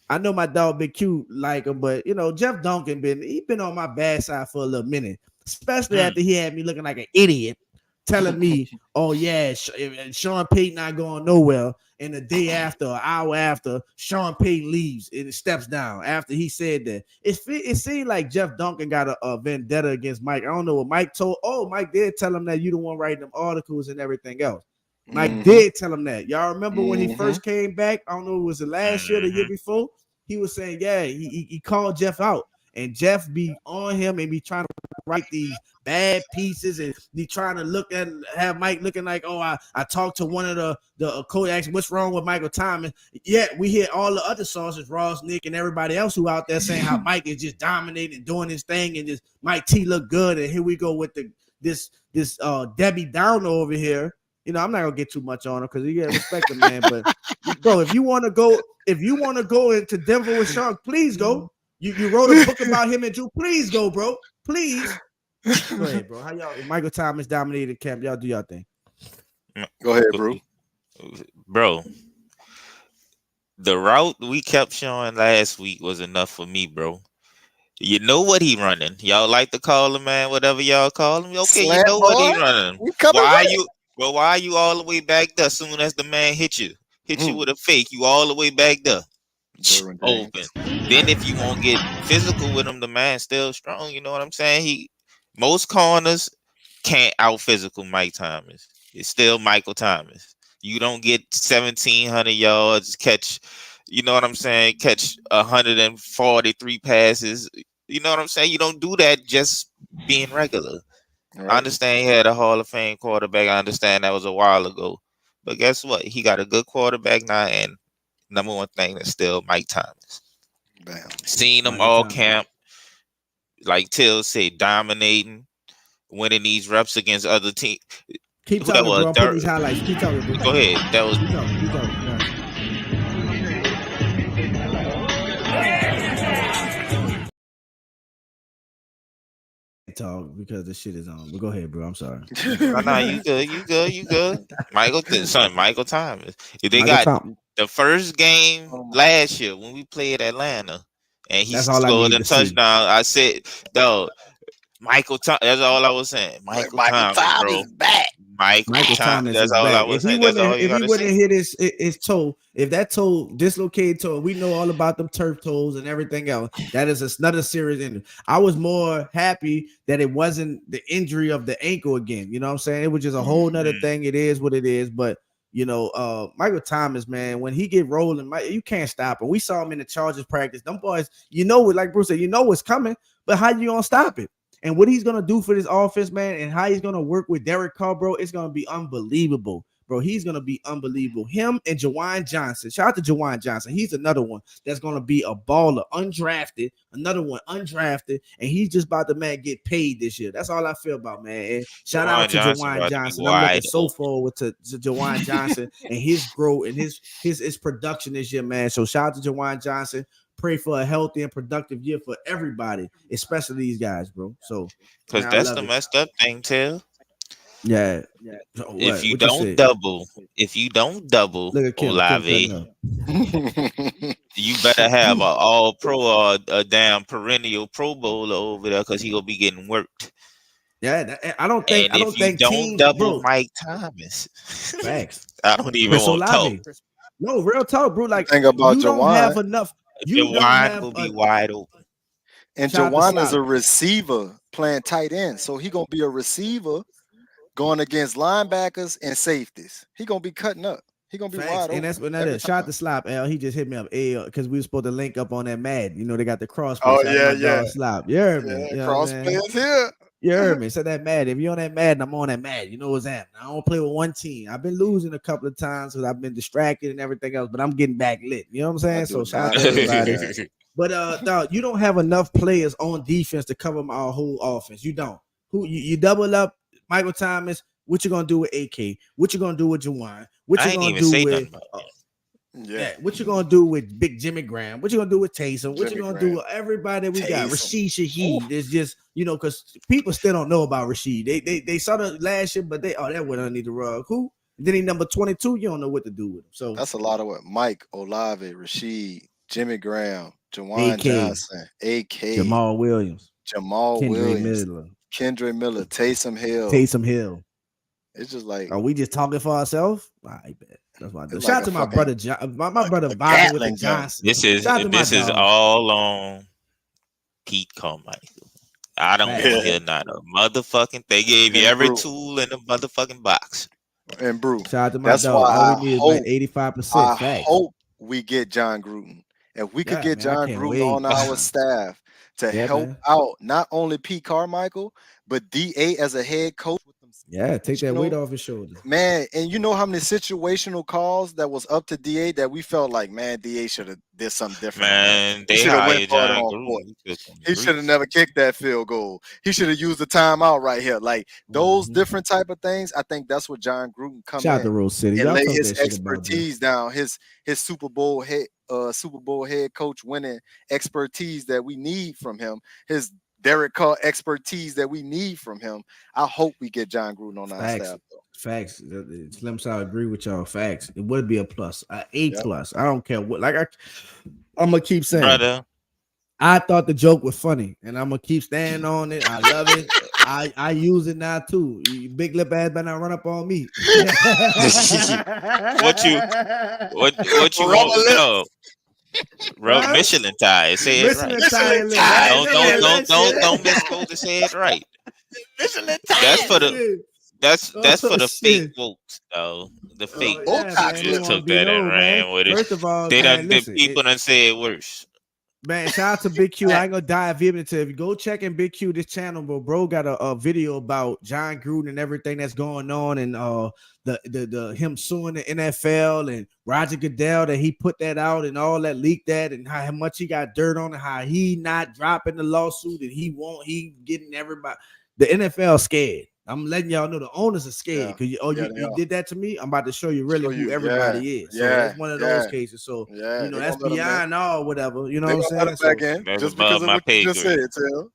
Speaker 2: I know my dog Big Q like him, but Jeff Duncan been on my bad side for a little minute, especially after he had me looking like an idiot, telling me, "Oh yeah, Sean Payton not going nowhere." And the day after, an hour after, Sean Payton leaves and steps down. After he said that, it seemed like Jeff Duncan got a vendetta against Mike. I don't know what Mike told. Oh, Mike did tell him that you the one writing them articles and everything else. Mike did tell him that. Y'all remember when he first came back? I don't know, it was the last year, the year before. He was saying, yeah, he called Jeff out, and Jeff be on him and be trying to write these bad pieces and be trying to have Mike looking like, oh, I talked to one of the co-acts, what's wrong with Michael Thomas? Yet we hear all the other sources, Ross, Nick, and everybody else who out there saying how Mike is just dominating, doing his thing, and just Mike T look good, and here we go with this Debbie Downer over here. I'm not gonna get too much on him because you gotta respect the man. But bro, if you want to go into Denver with Sean, please go. You wrote a book about him and Drew. Please go, bro. Please. Go ahead, bro. How y'all? Michael Thomas dominated camp. Y'all do y'all thing.
Speaker 4: Go ahead, bro.
Speaker 7: Bro, the route we kept showing last week was enough for me, bro. You know what he running. Y'all like to call him, man, whatever y'all call him. Okay,
Speaker 4: Slant
Speaker 7: you know
Speaker 4: boy.
Speaker 7: what he running. Why are you all the way back there? As soon as the man hit you with a fake, you all the way back there. Open. Then if you won't get physical with him, the man still strong. You know what I'm saying? Most corners can't out physical Mike Thomas. It's still Michael Thomas. You don't get 1,700 yards, catch, you know what I'm saying? Catch 143 passes. You know what I'm saying? You don't do that just being regular. Right. I understand he had a Hall of Fame quarterback. I understand that was a while ago. But guess what? He got a good quarterback now, and number one thing is still Mike Thomas.
Speaker 4: Bam.
Speaker 7: Seen him all camp, like Till said, dominating, winning these reps against other teams.
Speaker 2: Keep talking, bro. I'm putting these highlights. Keep talking, bro.
Speaker 7: Go ahead. That was.
Speaker 2: Keep talking. Talk because the shit is on. But go ahead, bro. I'm sorry.
Speaker 7: No, you good. Michael Thomas. They got the first game last year when we played Atlanta, and he scored a touchdown. I said, "No, Michael Thomas." That's all I was saying. Michael Thomas is back. Michael Thomas. That's all I was saying. If he
Speaker 2: wouldn't hit his toe, if that toe dislocated toe, we know all about them turf toes and everything else. That is another serious injury. I was more happy that it wasn't the injury of the ankle again. You know what I'm saying? It was just a whole nother thing. It is what it is. But Michael Thomas, man, when he get rolling, you can't stop him. We saw him in the Chargers practice. Them boys, like Bruce said, what's coming, but how you gonna stop it? And what he's going to do for this offense, man, and how he's going to work with Derek Carr, bro, it's going to be unbelievable. Bro, he's going to be unbelievable. Him and Jawan Johnson. Shout out to Jawan Johnson. He's another one that's going to be a baller, undrafted, and he's just about to, man, get paid this year. That's all I feel about, man. And shout out to Jawan Johnson. I'm looking so forward to Jawan Johnson and his growth and his production this year, man. So shout out to Jawan Johnson. Pray for a healthy and productive year for everybody, especially these guys, bro. So,
Speaker 7: because that's the messed up thing, Till.
Speaker 2: Yeah.
Speaker 7: If you don't double Olave, you better have an all pro or a damn perennial Pro Bowler over there because he gonna be getting worked.
Speaker 2: Yeah, I don't think.
Speaker 7: And if you don't double Mike Thomas,
Speaker 2: facts.
Speaker 7: I don't even want to talk.
Speaker 2: No, real talk, bro. Like
Speaker 4: think about
Speaker 2: you don't have enough.
Speaker 7: Jawan will be wide open.
Speaker 4: And Jawan is a receiver playing tight end. So he going to be a receiver going against linebackers and safeties. He going to be cutting up. He going to be wide open.
Speaker 2: And that's what that is. Shout out to Slop, L. He just hit me up. Because we were supposed to link up on that Mad. They got the cross.
Speaker 4: Oh, yeah.
Speaker 2: Slop. You heard me.
Speaker 4: Cross players here.
Speaker 2: You heard me. So that Mad. If you're on that Mad, I'm on that Mad. You know what's happening. I don't play with one team. I've been losing a couple of times because I've been distracted and everything else, but I'm getting back lit. You know what I'm saying? So shout out to everybody. But dog, you don't have enough players on defense to cover our whole offense. You don't. You double up Michael Thomas. What you gonna do with AK? What you gonna do with Jawan? What you gonna do with? What you gonna do with Big Jimmy Graham? What you gonna do with Taysom? What you gonna do with everybody we got? Rashid Shaheed. It's just because people still don't know about Rashid. They saw the last year, but that went underneath the rug. Who? And then he number 22. You don't know what to do with him. So
Speaker 4: that's a lot of what Mike, Olave, Rashid, Jimmy Graham, Jawan Johnson, AK,
Speaker 2: Jamal Williams,
Speaker 4: Williams, Kendrick Miller, Taysom Hill. It's just like,
Speaker 2: are we just talking for ourselves? I bet. That's what I do.
Speaker 4: It's
Speaker 2: Shout
Speaker 4: like
Speaker 2: out to
Speaker 4: a
Speaker 2: my
Speaker 4: fucking-
Speaker 2: brother, my brother vibing with the
Speaker 4: Gatling gun.
Speaker 2: Johnson.
Speaker 7: This is
Speaker 2: Shout out to my
Speaker 7: this is
Speaker 2: dog.
Speaker 7: all on Pete Carmichael. I don't want to hear not a motherfucking. They gave you
Speaker 4: And
Speaker 7: every
Speaker 4: Brew.
Speaker 7: tool in the motherfucking box.
Speaker 4: And Brew.
Speaker 2: Shout out to my
Speaker 4: That's
Speaker 2: dog.
Speaker 4: why
Speaker 2: All we need is like 85%.
Speaker 4: I
Speaker 2: Facts.
Speaker 4: hope we get John Gruden. If we could get
Speaker 2: man, I
Speaker 4: John
Speaker 2: can't
Speaker 4: Gruden
Speaker 2: wait.
Speaker 4: on our staff to help
Speaker 2: man.
Speaker 4: out not only Pete Carmichael, but DA as a head coach.
Speaker 2: Yeah, take that weight off his shoulders.
Speaker 4: Man, and you know how many situational calls that was up to DA that we felt like, man, DA should have did something different.
Speaker 7: Man,
Speaker 4: He
Speaker 7: they
Speaker 4: should have
Speaker 7: hired
Speaker 4: went for it
Speaker 7: John
Speaker 4: on court.
Speaker 7: Gruden.
Speaker 4: He should have never kicked that field goal. He should have used the timeout right here. Like those different type of things. I think that's what John Gruden come
Speaker 2: Shout out
Speaker 4: in
Speaker 2: to Rose City.
Speaker 4: and
Speaker 2: Y'all
Speaker 4: lay
Speaker 2: talk
Speaker 4: his
Speaker 2: that shit about
Speaker 4: expertise down. His Super Bowl head coach winning expertise that we need from him. His Derek Carr expertise that we need from him. I hope we get John Gruden on our staff.
Speaker 2: Facts. Slim Side agree with y'all. Facts. It would be a plus, A plus. I don't care what. Like I'm gonna keep saying,
Speaker 7: brother.
Speaker 2: I thought the joke was funny, and I'm gonna keep standing on it. I love it. I use it now too. You big lip ass better not run up on me.
Speaker 7: what you want to know? Michelin tire. Say it right.
Speaker 8: Michelin tire.
Speaker 7: Don't misquote to say it right.
Speaker 8: Michelin tire.
Speaker 7: That's for the that's for the fake folks though. The fake folks just took that and ran with it.
Speaker 2: First of all,
Speaker 7: people done said worse.
Speaker 2: Man, shout out to Big Q. I ain't gonna dive into it. If you go check in Big Q this channel, bro got a video about John Gruden and everything that's going on, and the him suing the NFL and Roger Goodell that he put that out and all that leaked that, and how much he got dirt on, and how he not dropping the lawsuit and he getting everybody. The NFL scared. I'm letting y'all know the owners are scared because you did that to me. I'm about to show you really who everybody is. So that's one of those cases. So you know that's beyond all whatever. You know what I'm saying?
Speaker 4: Just because of what you just said, Tim.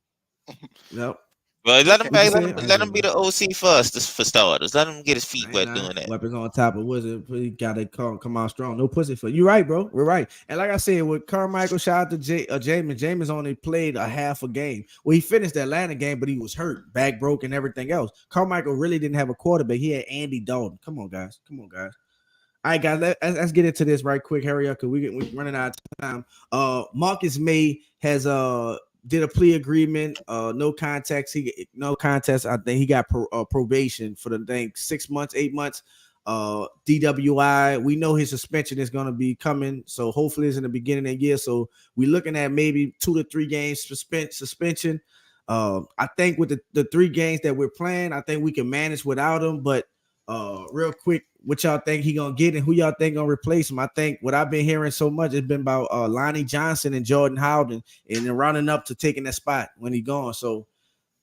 Speaker 2: Yep.
Speaker 7: Well, let him be the OC for us, for starters. Let him get his feet wet doing that.
Speaker 2: Weapons on top of Wizard. He got to come out strong. No pussy for you. Right, bro. We're right. And like I said, with Carmichael, shout out to Jameis. Jameis only played a half a game. Well, he finished the Atlanta game, but he was hurt, back broke, and everything else. Carmichael really didn't have a quarterback. He had Andy Dalton. Come on, guys. All right, guys. Let's get into this right quick. Hurry up, because we're running out of time. Marcus May has did a plea agreement, no contest. I think he got probation for the thing 6 months, 8 months. DWI. We know his suspension is going to be coming, so hopefully it's in the beginning of the year. So we're looking at maybe 2 to 3 games suspension. I think with the 3 games that we're playing, I think we can manage without him. But real quick, what y'all think he gonna get and who y'all think gonna replace him? I think what I've been hearing so much has been about Lonnie Johnson and Jordan Howden, and then running up to taking that spot when he gone. So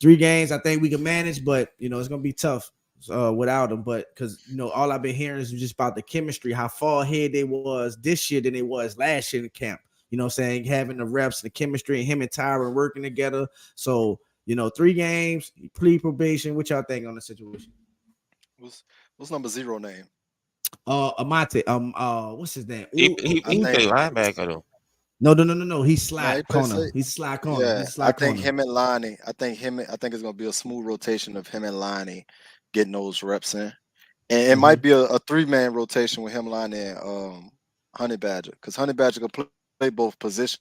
Speaker 2: 3 games, I think we can manage, but it's gonna be tough without him. But because all I've been hearing is just about the chemistry, how far ahead they was this year than they was last year in camp. You know what I'm saying? Having the reps, the chemistry, and him and Tyron working together. So 3 games, plea probation. What y'all think on the situation?
Speaker 4: What's number 0 name?
Speaker 2: Amate. What's his name?
Speaker 7: He play linebacker though.
Speaker 2: No. He's slide corner. He's slide corner.
Speaker 4: Yeah,
Speaker 2: He's slide
Speaker 4: I think
Speaker 2: corner.
Speaker 4: him and Lonnie. I think it's gonna be a smooth rotation of him and Lonnie getting those reps in, and it might be a 3-man rotation with him, Lonnie, and Honey Badger, because Honey Badger can play both positions.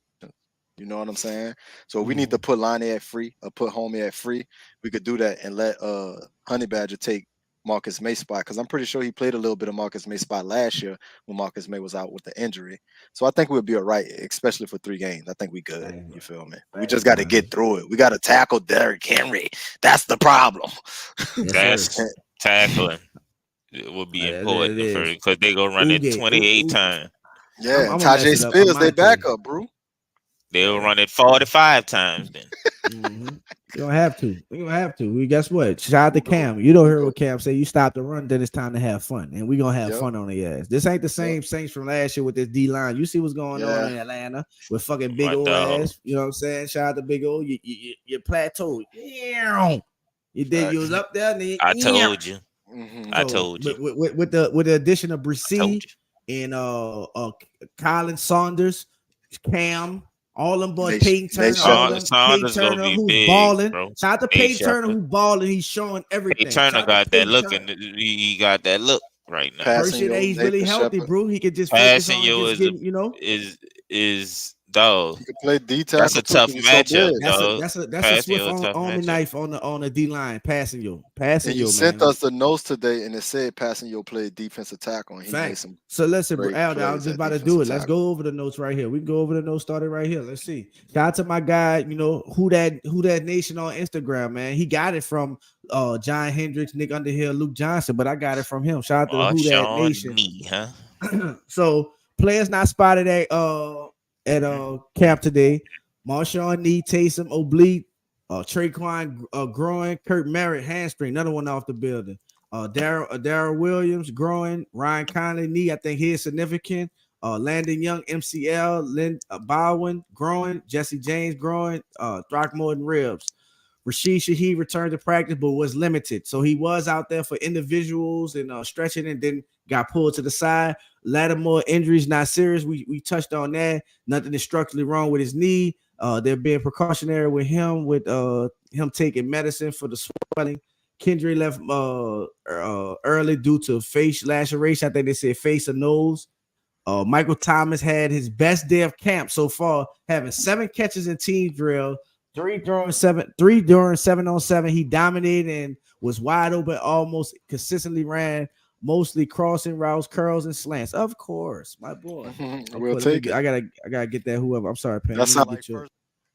Speaker 4: You know what I'm saying? So we need to put Lonnie at free or put Homie at free. We could do that and let Honey Badger take Marcus May spot, because I'm pretty sure he played a little bit of Marcus May spot last year when Marcus May was out with the injury. So I think we'll be all right, especially for 3 games. I think we good. You feel me? We just got to get through it. We got to tackle Derrick Henry. That's the problem.
Speaker 7: That's tackling. It will be important because they go run it 28 times.
Speaker 4: Yeah, and Tajay Spears, they backup, bro.
Speaker 7: They'll run it 45 times then.
Speaker 2: You don't have to. Guess what? Shout out to Cam. You don't hear what Cam say. You stop the run, then it's time to have fun. And we're going to have fun on the ass. This ain't the same Saints from last year with this D-line. You see what's going on in Atlanta with fucking big old ass. You know what I'm saying? Shout out to big old. You plateaued. You did. You was up there. And then,
Speaker 7: I told you. I told you.
Speaker 2: With the addition of Breauxs and Colin Saunders, Cam, all them boys, Peyton Turner, all them. Peyton Turner, who's
Speaker 7: big,
Speaker 2: balling.
Speaker 7: bro.
Speaker 2: Shout out to Peyton Turner, who's balling. He's showing everything.
Speaker 7: Peyton Turner got that look, and he got that look right now.
Speaker 2: First year that he's really healthy, bro. He could just focus on just getting, you know,
Speaker 7: is dog.
Speaker 4: He can play D-tackle.
Speaker 7: That's a tough matchup, dog.
Speaker 2: That's a swift army knife on the D line. Passing you,
Speaker 4: and you sent us the notes today, and it said passing you played defensive tackle. And he made some.
Speaker 2: So listen, Al, I was just about to do it. Let's go over the notes right here. We can go over the notes started right here. Let's see. Shout out to my guy, you know, who that nation on Instagram, man. He got it from John Hendricks, Nick Underhill, Luke Johnson, but I got it from him. Shout out to who that nation. So players not spotted at camp today. Marshawn knee, Taysom oblique, Traquan groin, Kurt Merritt hamstring, another one off the building. Darryl Williams groin, Ryan Conley knee, I think he is significant. Landon Young MCL, Lynn Bowen groin, Jesse James groin, Throckmorton ribs. Rashid Shaheed returned to practice but was limited, so he was out there for individuals and stretching, and then got pulled to the side. Lattimore injuries not serious. We touched on that. Nothing is structurally wrong with his knee. They're being precautionary with him him taking medicine for the swelling. Kendry left early due to face laceration. I think they said face or nose. Michael Thomas had his best day of camp so far, having 7 catches in team drill, 3 during 7-on-7. He dominated and was wide open, almost consistently ran, mostly crossing routes, curls, and slants. Of course, my boy.
Speaker 4: We'll take it.
Speaker 2: I gotta get that. Whoever. I'm sorry, Penny.
Speaker 4: That sound like to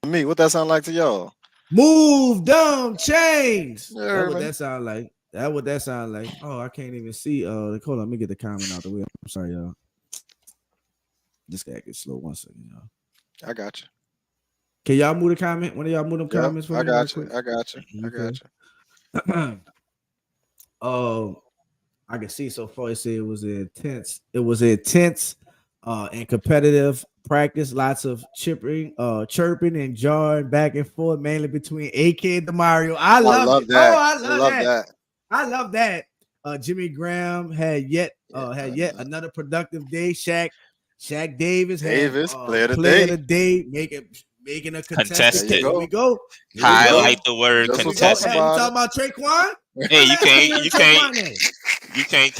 Speaker 4: me. What that sound like to y'all?
Speaker 2: Move, dumb, change. That's what that sound like. That's what that sound like. Oh, I can't even see. Hold on, let me get the comment out the way. I'm sorry, y'all. This guy gets slow 1 second, y'all.
Speaker 4: I got you.
Speaker 2: Can y'all move the comment? One of y'all move them comments for me?
Speaker 4: I got you.
Speaker 2: I can see so far. It said it was intense. It was intense and competitive practice. Lots of chirping and jarring back and forth, mainly between AK and Demario. I love that. I love that. Jimmy Graham had yet another productive day. Shaq Davis
Speaker 4: player of the day,
Speaker 2: making a contested. Here we go.
Speaker 7: Highlight the word contested.
Speaker 2: You talking about Traquan?
Speaker 7: Hey, you can't catch it. You can't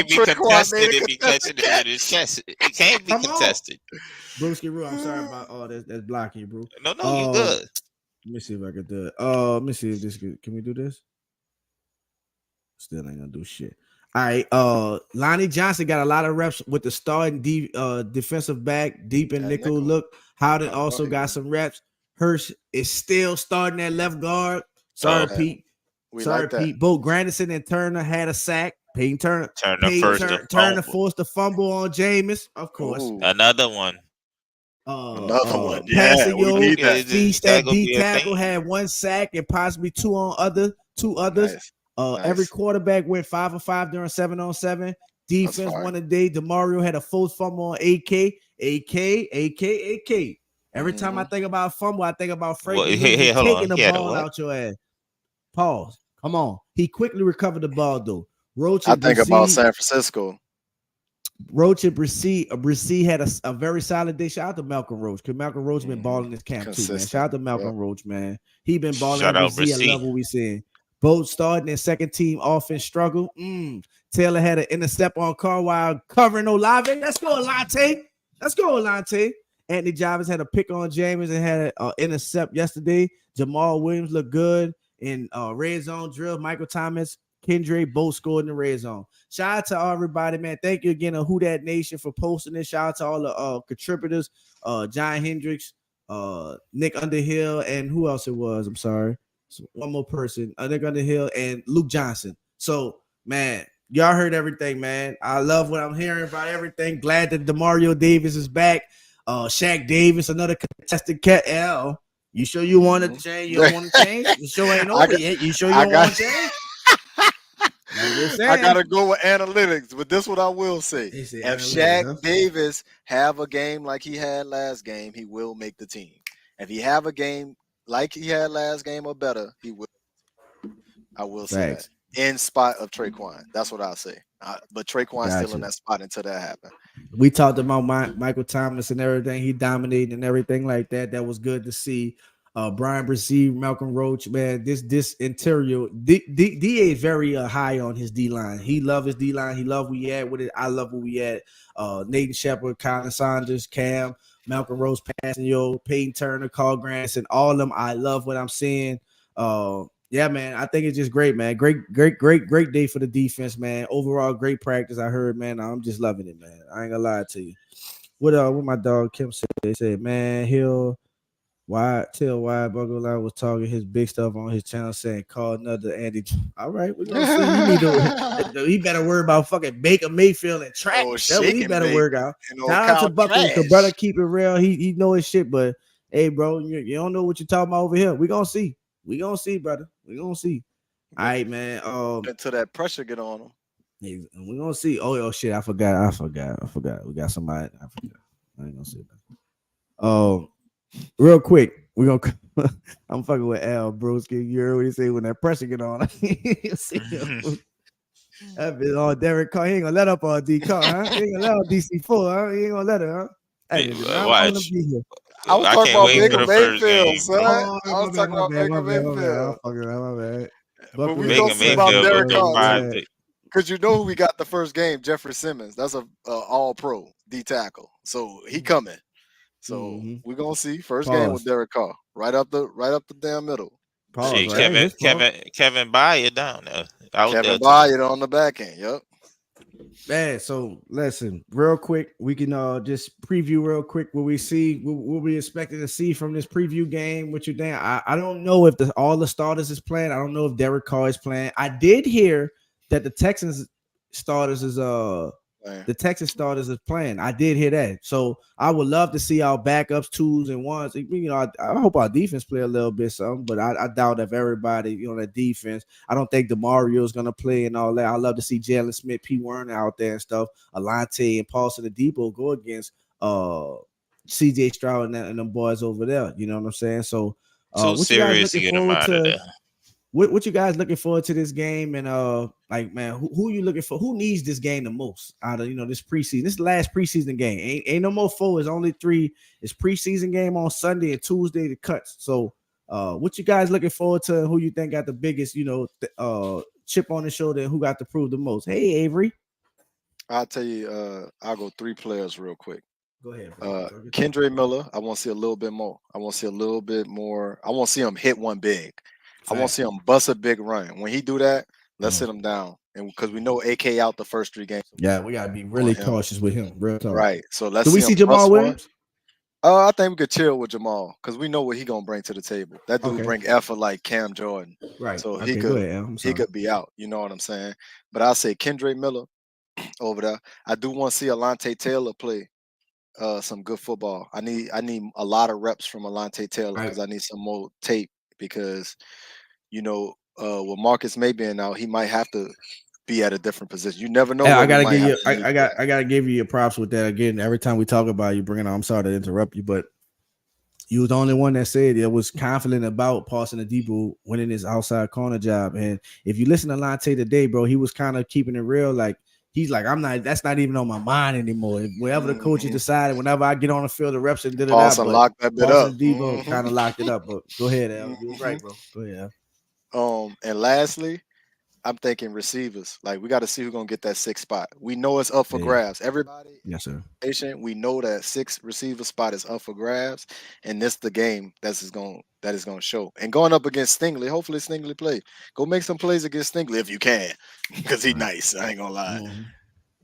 Speaker 7: be contested if you catch it in his chest. It can't be contested.
Speaker 2: Brewski Rule, I'm sorry about all that's blocking you, bro.
Speaker 7: No, you good.
Speaker 2: Let me see if I can do it. Let me see if this can we do this? Still ain't gonna do shit. All right. Lonnie Johnson got a lot of reps with the starting defensive back, deep in nickel look. Howden also got some reps. Hirsch is still starting at left guard. Sorry, Pete. Pete. Both Grandison and Turner had a sack. Peyton Turner forced a fumble on Jameis, of course.
Speaker 7: Ooh. Another one.
Speaker 4: Another one.
Speaker 2: Passing that D tackle had 1 sack and possibly 2 others. Nice. Every quarterback went 5 of 5 during 7-on-7. Defense won a day. Demario had a forced fumble on AK. Every time I think about fumble, I think about Frank taking the ball out your ass. Pause. Come on. He quickly recovered the ball, though.
Speaker 4: I think about San Francisco.
Speaker 2: Roach and Breauxs had a very solid day. Shout out to Malcolm Roach, because Malcolm Roach been balling this camp too, man. Shout out to Malcolm Roach, man. He been balling at Breauxs at level we seeing. Both starting and second team offense struggle. Taylor had an intercept on Carwile covering Olave. Let's go, Alante. Anthony Jarvis had a pick on James and had an intercept yesterday. Jamal Williams looked good in red zone drill. Michael Thomas, Kendry both scored in the red zone. Shout out to everybody, man. Thank you again to Who Dat Nation for posting this. Shout out to all the contributors, John Hendricks, Nick Underhill, and who else it was? I'm sorry. So one more person, Nick Underhill and Luke Johnson. So, man, y'all heard everything, man. I love what I'm hearing about everything. Glad that Demario Davis is back. Shaq Davis, another contested cat. L. You sure you want to change? You don't want to change? You sure ain't over yet? You sure you don't want to change?
Speaker 4: I gotta go with analytics, but this what I will say: if Shaq Davis have a game like he had last game, he will make the team. If he have a game like he had last game or better, he will. I will say that. in spot of Traquan. That's what I'll say. But Traquan's still in that spot until that happened.
Speaker 2: We talked about Michael Thomas and everything. He dominated and everything like that. That was good to see. Brian Breauxs, Malcolm Roach, man. This interior, DA is very high on his D line. He loves his D line. He loves where we at with it. I love where we at. Nathan Shepard, Colin Saunders, Cam, Malcolm Roach, Passanio, Peyton Turner, Carl Grants, and all of them. I love what I'm seeing. Yeah, man, I think it's just great, man. Great day for the defense, man. Overall, great practice. I heard, man. I'm just loving it, man. I ain't gonna lie to you. What my dog Kim said? They said, man, tell why Bugle Line was talking his big stuff on his channel, saying call another Andy. All right, we're gonna see. You need to. He better worry about fucking Baker Mayfield and track. That's what he better work out. Shout out to Buckle, the brother. Keep it real. He know his shit, but hey, bro, you don't know what you're talking about over here. We gonna see. We gonna see, brother. We gonna see. All right, man.
Speaker 4: Until that pressure get on him.
Speaker 2: We gonna see. Oh shit, I forgot. We got somebody. I forgot. I ain't gonna say that. Real quick, we're gonna I'm fucking with Al Broski. You heard what he say when that pressure get on. That been on Derek Carr. He ain't gonna let up on D Carr, huh? He ain't gonna let up DC4, huh? He ain't gonna let her, huh? Hey,
Speaker 7: watch.
Speaker 4: I was talking about Baker Mayfield, son. I was talking about Baker Mayfield.
Speaker 2: My bad.
Speaker 4: But we don't see about Derek Carr. Because you know who we got the first game, Jeffrey Simmons. That's a all-pro D tackle. So he coming. So we're gonna see first game with Derek Carr. Right up the damn middle.
Speaker 7: Shit, Kevin Byard down there.
Speaker 4: Kevin Byard on the back end. Yep.
Speaker 2: Man, so listen, real quick, we can just preview real quick what we see, what we expected to see from this preview game. What you think? I don't know if all the starters is playing. I don't know if Derek Carr is playing. I did hear that the Texans starters is playing. I did hear that. So I would love to see our backups, twos, and ones. You know, I hope our defense play a little bit something, but I doubt if everybody, you know, that defense. I don't think DeMario is gonna play and all that. I love to see Jalen Smith, P. Warren out there and stuff. Alante and Paulson Adebo go against CJ Stroud and them boys over there. You know what I'm saying? So what you guys looking forward to? What you guys looking forward to this game? And like, man, who you looking for? Who needs this game the most out of, you know, this preseason? This last preseason game. Ain't no more 4. It's only 3. It's preseason game on Sunday and Tuesday the cuts. So what you guys looking forward to? Who you think got the biggest, you know, chip on the shoulder, and who got to prove the most? Hey, Avery.
Speaker 4: I'll tell you, I'll go 3 players real quick.
Speaker 2: Go ahead.
Speaker 4: Kendre Miller, I want to see a little bit more. I want to see a little bit more. I want to see him hit one big. I want to see him bust a big run. When he do that, let's sit him down. And because we know AK out the first 3 games.
Speaker 2: Yeah, we gotta be really cautious with him. Real talk.
Speaker 4: Right. So let's.
Speaker 2: Do we see Jamal Williams?
Speaker 4: I think we could chill with Jamal because we know what he gonna bring to the table. That dude bring effort like Cam Jordan.
Speaker 2: Right.
Speaker 4: So he could be out. You know what I'm saying? But I'll say Kendre Miller over there. I do want to see Alante Taylor play some good football. I need a lot of reps from Alante Taylor because I need some more tape because. You know, with Marcus May being out, he might have to be at a different position. You never know.
Speaker 2: Yeah, I gotta give you your props with that. Again, every time we talk about you bringing on, I'm sorry to interrupt you, but you was the only one that said it was confident about Paulson Adebo winning his outside corner job. And if you listen to Lante today, bro, he was kind of keeping it real. Like he's like, that's not even on my mind anymore. Wherever the coaches decided, whenever I get on the field, the reps and did it.
Speaker 4: Paulson locked that bit up.
Speaker 2: Adebo kind of locked it up. But go ahead, Al. You was right, bro. Go ahead, Al.
Speaker 4: And lastly, I'm thinking receivers. Like we got to see who's gonna get that 6th spot. We know it's up for grabs. Everybody,
Speaker 2: yes, sir.
Speaker 4: We know that 6th receiver spot is up for grabs, and this the game that is gonna show. And going up against Stingley, hopefully Stingley play. Go make some plays against Stingley if you can, because he's nice. I ain't gonna lie.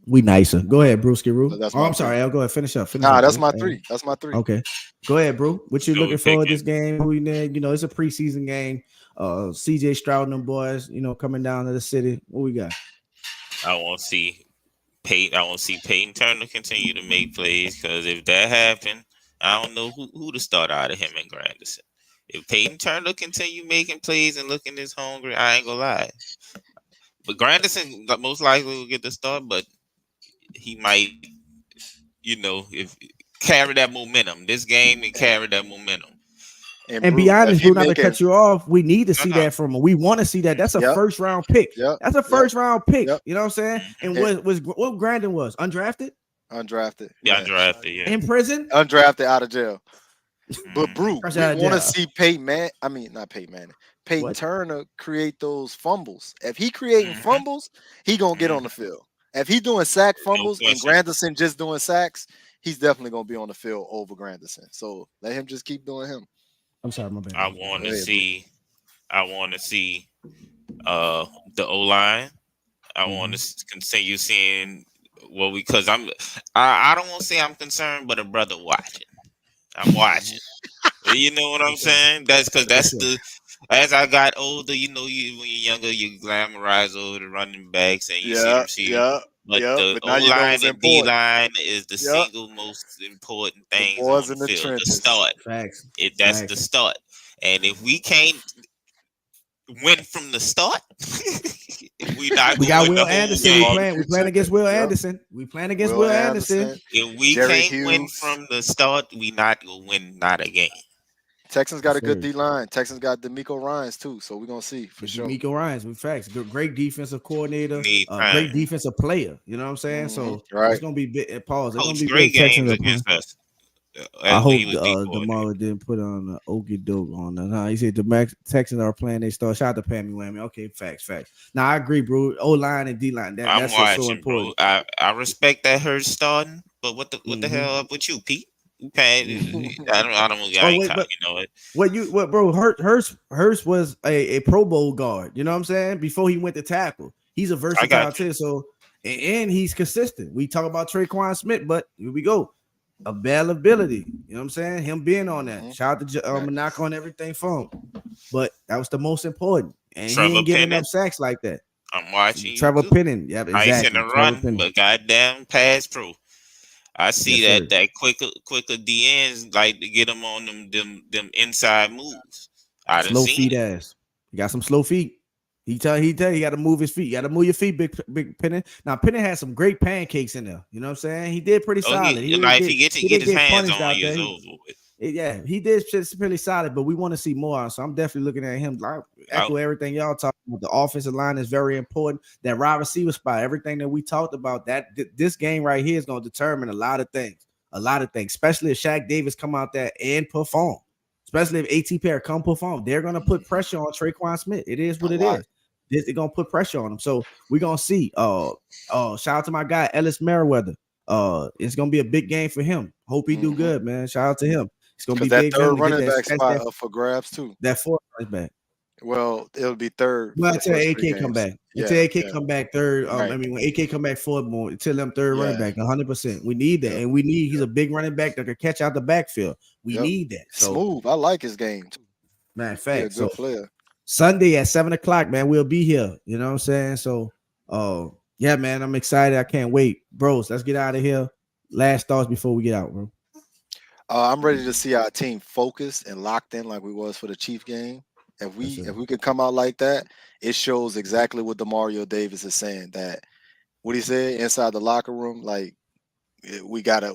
Speaker 2: We nicer. Go ahead, Brewski Roo. I'm sorry, I'll go ahead. Finish up.
Speaker 4: That's my 3. That's my 3.
Speaker 2: Okay. Go ahead, bro. What you looking for this game? Who you know, it's a preseason game. CJ Stroud and them boys, you know, coming down to the city. What we got?
Speaker 7: I want to see Peyton Turner continue to make plays because if that happened, I don't know who to start out of him and Granderson. If Peyton Turner continue making plays and looking this hungry, I ain't gonna lie. But Granderson most likely will get the start, but he might, you know, if carry that momentum this game and carry that momentum.
Speaker 2: And be honest, bro, not to cut you off, we need to see that from him. We want to see that. That's a first round pick. That's a first round pick. You know what I'm saying? And what Grandin was undrafted?
Speaker 4: Undrafted.
Speaker 7: Yeah, undrafted. Yeah.
Speaker 2: In prison?
Speaker 4: Undrafted out of jail. But Brew, we want to see Peyton Turner create those fumbles. If he creating fumbles, he gonna get on the field. If he doing sack fumbles and Granderson just doing sacks, he's definitely gonna be on the field over Granderson. So let him just keep doing him.
Speaker 2: I'm sorry, my bad.
Speaker 7: I want to see the O-line. I want to continue seeing because I don't want to say I'm concerned, but a brother watching. I'm watching. You know what I'm saying? That's because as I got older, when you're younger, you glamorize over the running backs and you see them receivers. But the O-line and D-line is the single most important things on the field. The start.
Speaker 2: Facts.
Speaker 7: That's the start. And if we can't win from the start, we got Will Anderson.
Speaker 2: We playing against Will Anderson. We playing against Will Anderson.
Speaker 7: If we can't win from the start, we not gonna win not a game.
Speaker 4: Texans got a good D-line. Texans got DeMeco Ryans too, so we're gonna see for sure.
Speaker 2: DeMeco Ryans, with facts, great defensive coordinator, great defensive player. You know what I'm saying? So it's gonna be big. Pause. It's gonna be
Speaker 7: great games against us.
Speaker 2: I hope DeMar didn't put on the okie doke on that. No, he said the Texans are playing. They start. Shout out to Pammy Whammy. Okay, facts. Now I agree, bro. O line and D line. That's watching, so important.
Speaker 7: Bro. I respect that Hurts starting, but what the hell up with you, Pete? I ain't talking.
Speaker 2: Bro? Hurts was a Pro Bowl guard. You know what I'm saying? Before he went to tackle, he's a versatile player. So and he's consistent. We talk about Traquan Smith, but here we go. Availability, you know what I'm saying? Him being on that. Shout out to knock on everything for him. But that was the most important. And Trevor he ain't getting enough sacks like that.
Speaker 7: I'm watching
Speaker 2: Trevor Penning. Yeah, exactly.
Speaker 7: Nice in the run, but goddamn pass pro. I see that quicker DNs like to get them on them inside moves.
Speaker 2: Slow feet ass. You got some slow feet. He tell you got to move his feet. You got to move your feet, big Penning. Now Penning had some great pancakes in there. You know what I'm saying? He did pretty solid.
Speaker 7: If he gets his hands on you, it's over with.
Speaker 2: Yeah, he did pretty solid, but we want to see more. So I'm definitely looking at him. I echo everything y'all talking about. The offensive line is very important. That wide receiver spot, everything that we talked about, this game right here is going to determine a lot of things. Especially if Shaq Davis come out there and perform. Especially if AT Pair come perform. They're going to put pressure on Traquan Smith. It is what it is. They're going to put pressure on him. So we're going to see. Shout out to my guy, Ellis Merriweather. It's going to be a big game for him. Hope he do good, man. Shout out to him. It's going to be
Speaker 4: that
Speaker 2: big.
Speaker 4: Third running back spot up for grabs, too.
Speaker 2: That fourth running back.
Speaker 4: Well, it'll be third.
Speaker 2: Well, until AK come back. Until AK come back third. I mean, when AK come back fourth more, until them third running back, 100%. We need that. And he's a big running back that can catch out the backfield. We need that. So,
Speaker 4: smooth. I like his game, too.
Speaker 2: Man, facts.
Speaker 4: Good player.
Speaker 2: Sunday at 7:00, man, we'll be here. You know what I'm saying? So, yeah, man, I'm excited. I can't wait. Bros, let's get out of here. Last thoughts before we get out, bro.
Speaker 4: I'm ready to see our team focused and locked in like we was for the Chief game. If we could come out like that, it shows exactly what DeMario Davis is saying. That what he said inside the locker room, like we gotta.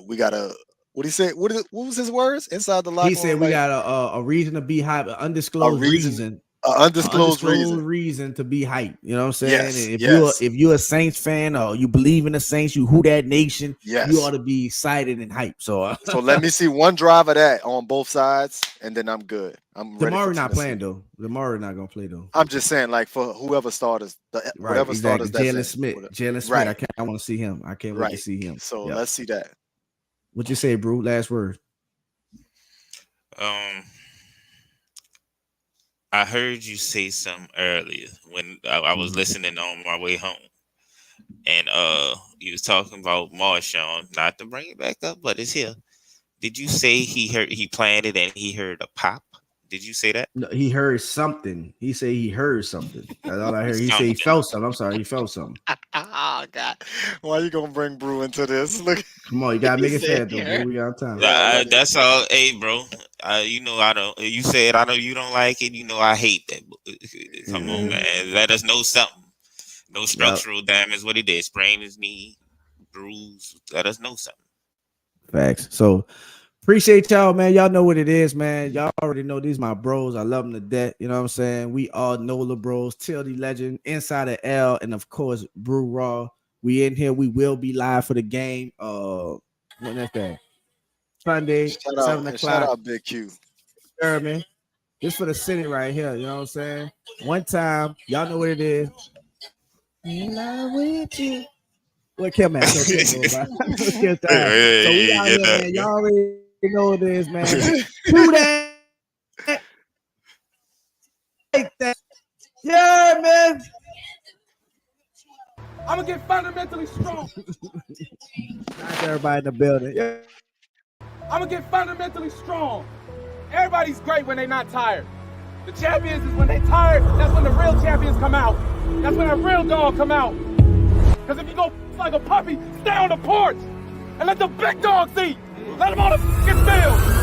Speaker 4: What he said? What was his words inside the locker room?
Speaker 2: He said we got a reason to be hype, an undisclosed reason.
Speaker 4: Undisclosed
Speaker 2: reason to be hype. You know what I'm saying? If you're a Saints fan or you believe in the Saints, you who that nation, you ought to be excited and hype. So
Speaker 4: let me see one drive of that on both sides, and then I'm good.
Speaker 2: Demar not playing though. Demar not gonna play though.
Speaker 4: I'm just saying, like for whoever starters, whatever starters.
Speaker 2: Jalen Smith. I want to see him. I can't wait to see him.
Speaker 4: So let's see that.
Speaker 2: What you say, bro? Last word.
Speaker 7: I heard you say something earlier when I was listening on my way home, and you was talking about Marshawn. Not to bring it back up, but it's here. Did you say he planned it and he heard a pop? Did you say that?
Speaker 2: No, he heard something. He said he heard something. That's all I heard. He said he felt something. I'm sorry, he felt something.
Speaker 4: Oh God, why are you gonna bring Brew into this? Look,
Speaker 2: come on, you gotta make it fair though. Bro. We got time.
Speaker 7: That's all. Hey, bro. You know I don't. You said I know you don't like it. You know I hate that. Come on, man. Let us know something. No structural damage. What he did? Sprain his knee, bruise. Let us know something.
Speaker 2: Facts. So Appreciate y'all, man. Y'all know what it is, man. Y'all already know these my bros. I love them to death. You know what I'm saying? We all know the bros, Tildy Legend, Inside of L, and of course, Breauxs. We in here. We will be live for the game. When is that? Sunday, 7 o'clock.
Speaker 4: Shout out Big Q.
Speaker 2: Man. This for the city right here. You know what I'm saying? One time, y'all know what it is. In love with you. What Kim man? So we out here, man. Y'all already know what it is, man. Who that? Yeah, man.
Speaker 1: I'm gonna get fundamentally strong.
Speaker 2: Nice, everybody in the building. Yeah.
Speaker 1: I'm gonna get fundamentally strong. Everybody's great when they're not tired. The champions is when they tired, that's when the real champions come out. That's when a real dog come out. Because if you go like a puppy, stay on the porch and let the big dogs eat. Let them on the field.